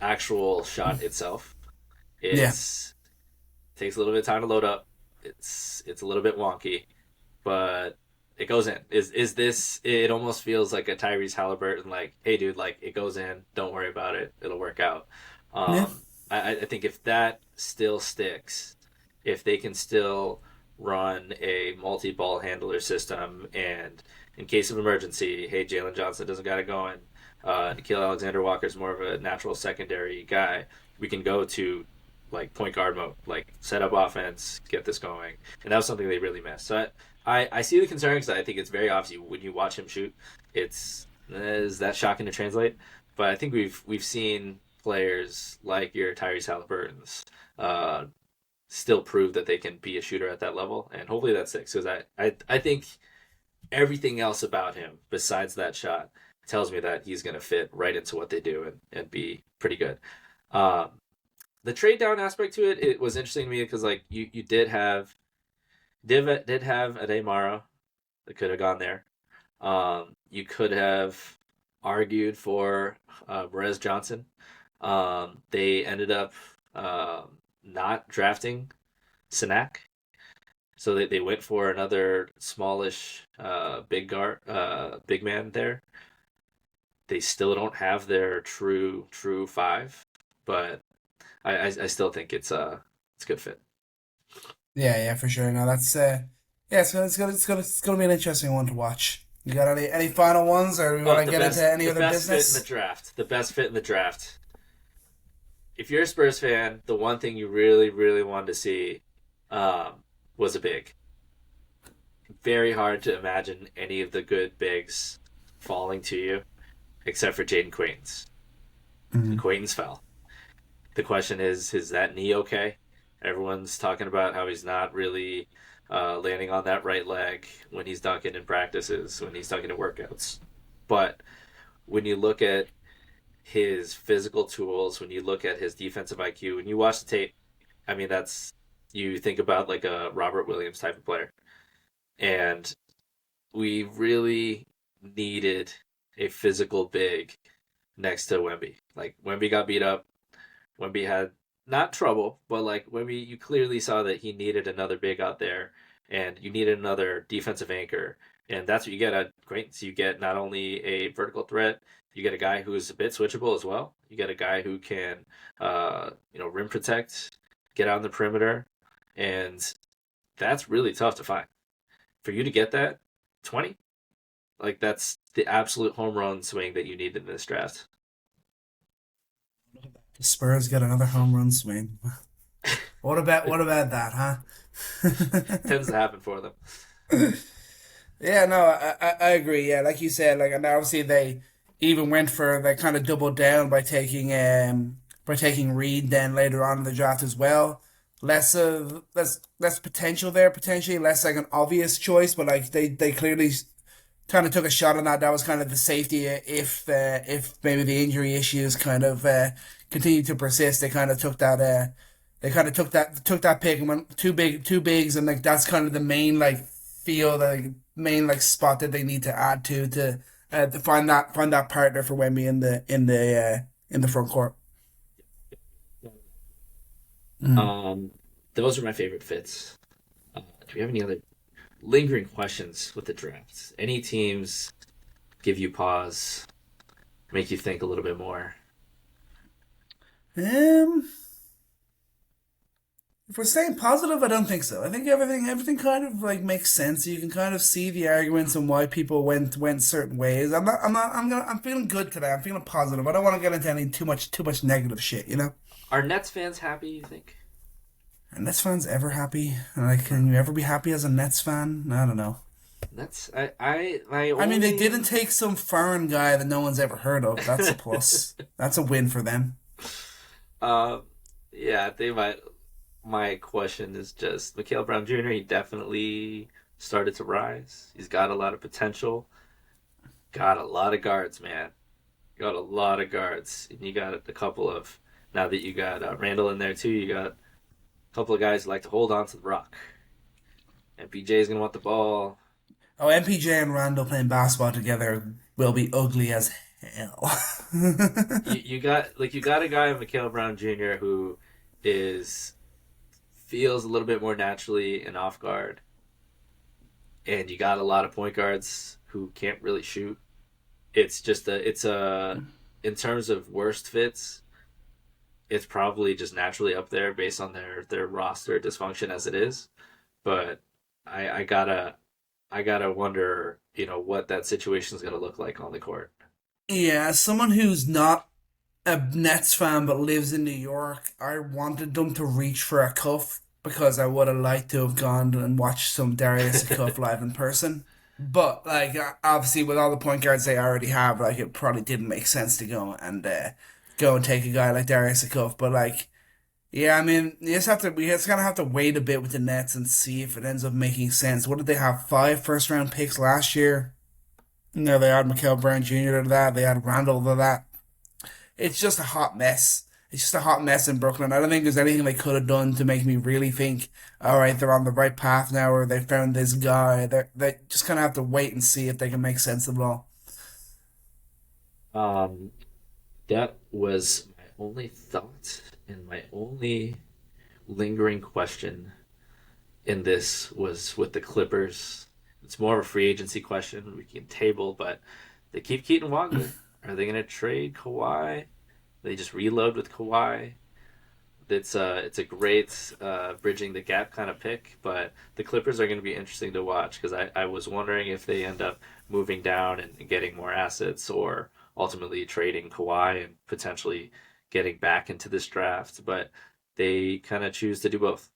actual shot itself. Yeah. It's takes a little bit of time to load up. It's a little bit wonky, but it goes in. Is this? It almost feels like a Tyrese Halliburton, like, hey, dude, like it goes in. Don't worry about it. It'll work out. Yeah. I think if that still sticks, if they can still run a multi-ball handler system, and in case of emergency, hey, Jalen Johnson doesn't got it going. Nikhil Alexander Walker's more of a natural secondary guy. We can go to like point guard mode, like set up offense, get this going, and that was something they really missed. So I see the concern because I think it's very obvious when you watch him shoot. It's is that shocking to translate, but I think we've seen players like your Tyrese Halliburton's uh, still prove that they can be a shooter at that level, and hopefully that sticks because I think everything else about him besides that shot tells me that he's going to fit right into what they do and be pretty good. Um, the trade down aspect to it was interesting to me because like you did have a Mara that could have gone there. You could have argued for Perez Johnson. They ended up not drafting Sinak, so they went for another smallish big man there. They still don't have their true five, but I still think it's a good fit. Yeah, yeah, for sure. No, that's yeah, it's gonna be an interesting one to watch. You got any final ones, or we Oh, want to get into any the other best fit in the business? draft. The best fit in the draft. If you're a Spurs fan, the one thing you really wanted to see was a big. Very hard to imagine any of the good bigs falling to you, except for Jaden Quaintance. And Mhm. Quaintance fell. The question is that knee okay? Everyone's talking about how he's not really landing on that right leg when he's dunking in practices, when he's dunking in workouts. But when you look at his physical tools, when you look at his defensive IQ, when you watch the tape, I mean, that's you think about like a Robert Williams type of player. And we really needed a physical big next to Wemby. Like Wemby got beat up. Wemby had not trouble, but like Wemby, you clearly saw that he needed another big out there, and you needed another defensive anchor, and that's what you get at Quaintance. You get not only a vertical threat, you get a guy who's a bit switchable as well. You get a guy who can, rim protect, get on the perimeter, and that's really tough to find. For you to get that 20, like that's the absolute home run swing that you need in this draft. The Spurs get another home run swing. What about that, huh? Tends to happen for them. Yeah, no, I agree. Yeah, like you said, like and obviously they even went for they kind of doubled down by taking Reed then later on in the draft as well. Less potential there, potentially less like an obvious choice, but like they clearly kind of took a shot on that. That was kind of the safety if maybe the injury issues kind of continue to persist. They kind of took that pick and went two bigs, and like that's kind of the main like field, like main like spot that they need to add to find that partner for Wemby in the front court. Mm. Um, those are my favorite fits. Do we have any other lingering questions with the drafts? Any teams give you pause, make you think a little bit more? Um, if we're staying positive, I don't think so. I think everything kind of like makes sense. You can kind of see the arguments and why people went certain ways. I'm feeling good today. I'm feeling positive. I don't want to get into any too much negative shit, you know? Are Nets fans happy, you think? Are Nets fans ever happy? Like, can you ever be happy as a Nets fan? I don't know. My I mean, they didn't only take some foreign guy that no one's ever heard of. That's a plus. That's a win for them. uh yeah, I think my question is just Mikhail Brown Jr. He definitely started to rise. He's got a lot of potential. Got a lot of guards, man. Got a lot of guards, and you got a couple of now that you got Randall in there too. You got a couple of guys who like to hold on to the rock. And PJ is gonna want the ball. Oh, MPJ and Randall playing basketball together will be ugly as hell. You got a guy, Mikhail Brown Jr., who is feels a little bit more naturally and off guard, and you got a lot of point guards who can't really shoot. It's a in terms of worst fits, it's probably just naturally up there based on their roster dysfunction as it is. But I gotta wonder, what that situation is gonna look like on the court. Yeah, as someone who's not a Nets fan but lives in New York, I wanted them to reach for a cuff because I would have liked to have gone and watched some Darius Cuff live in person. But like obviously with all the point guards they already have, like it probably didn't make sense to go and take a guy like Darius Cuff. But like yeah, I mean we just kind of have to wait a bit with the Nets and see if it ends up making sense. What did they have? Five first round picks last year. No, they had Mikael Brown Jr. to that. They had Randall to that. It's just a hot mess. It's just a hot mess in Brooklyn. I don't think there's anything they could have done to make me really think, all right, they're on the right path now, or they found this guy. They just kind of have to wait and see if they can make sense of it all. Um, that was my only thought and my only lingering question in this was with the Clippers. It's more of a free agency question we can table, but they keep Keaton Waddle. Are they going to trade Kawhi? They just reload with Kawhi. It's a great bridging the gap kind of pick, but the Clippers are going to be interesting to watch because I was wondering if they end up moving down and getting more assets or ultimately trading Kawhi and potentially getting back into this draft, but they kind of choose to do both.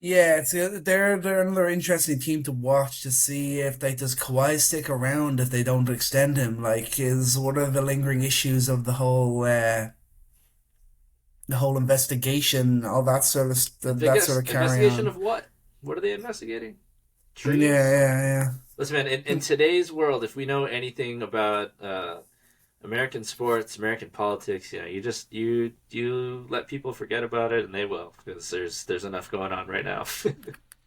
Yeah, they're another interesting team to watch to see if they does Kawhi stick around if they don't extend him. Like, is what are the lingering issues of the whole investigation, all that sort of that sort of carry Investigation on. of what? What are they investigating? Yeah, Trees? yeah, Listen, man, in yeah. today's world, if we know anything about American sports, American politics, you let people forget about it, and they will because there's enough going on right now.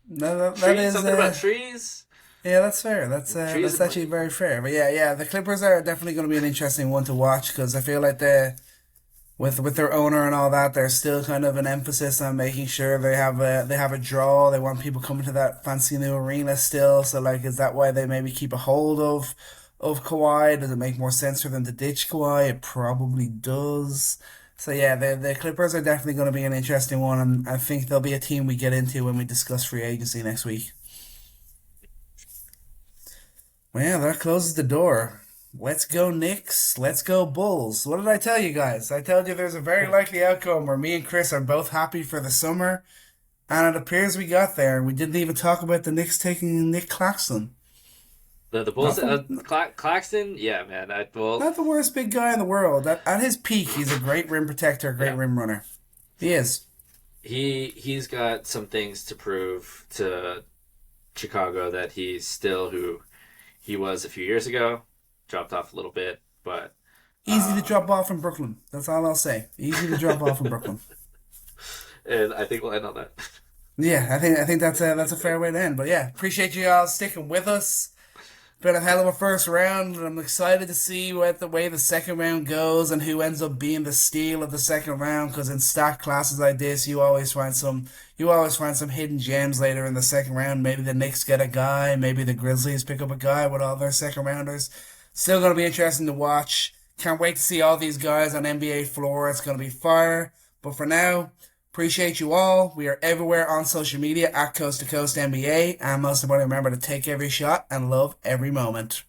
That Trees, is something about trees, yeah, that's fair. trees That's and actually money. very fair. But yeah, yeah, the Clippers are definitely going to be an interesting one to watch because I feel like they with their owner and all that, there's still kind of an emphasis on making sure they have a draw. They want people coming to that fancy new arena still. So like, is that why they maybe keep a hold of Kawhi? Does it make more sense for them to ditch Kawhi? It probably does. So yeah, the Clippers are definitely going to be an interesting one, and I think they'll be a team we get into when we discuss free agency next week. Well, yeah, that closes the door. Let's go Knicks. Let's go Bulls. What did I tell you guys? I told you there's a very likely outcome where me and Chris are both happy for the summer, and it appears we got there. We didn't even talk about the Knicks taking Nick Claxton. The Bulls, Not the Claxton, yeah, man. not the worst big guy in the world. At his peak, he's a great rim protector, great Yeah, rim runner. He is. he's got some things to prove to Chicago that he's still who he was a few years ago. Dropped off a little bit, but Easy to um, drop off in Brooklyn. That's all I'll say. Easy to drop off in Brooklyn. and I think we'll end on that. Yeah, I think that's a fair way to end. But yeah, appreciate you all sticking with us. been a hell of a first round, and I'm excited to see what the way the second round goes and who ends up being the steal of the second round. Because in stacked classes like this, you always find some hidden gems later in the second round. Maybe the Knicks get a guy, maybe the Grizzlies pick up a guy with all their second rounders. Still going to be interesting to watch. Can't wait to see all these guys on NBA floor. It's going to be fire. But for now, appreciate you all. We are everywhere on social media at Coast to Coast NBA. And most importantly, remember to take every shot and love every moment.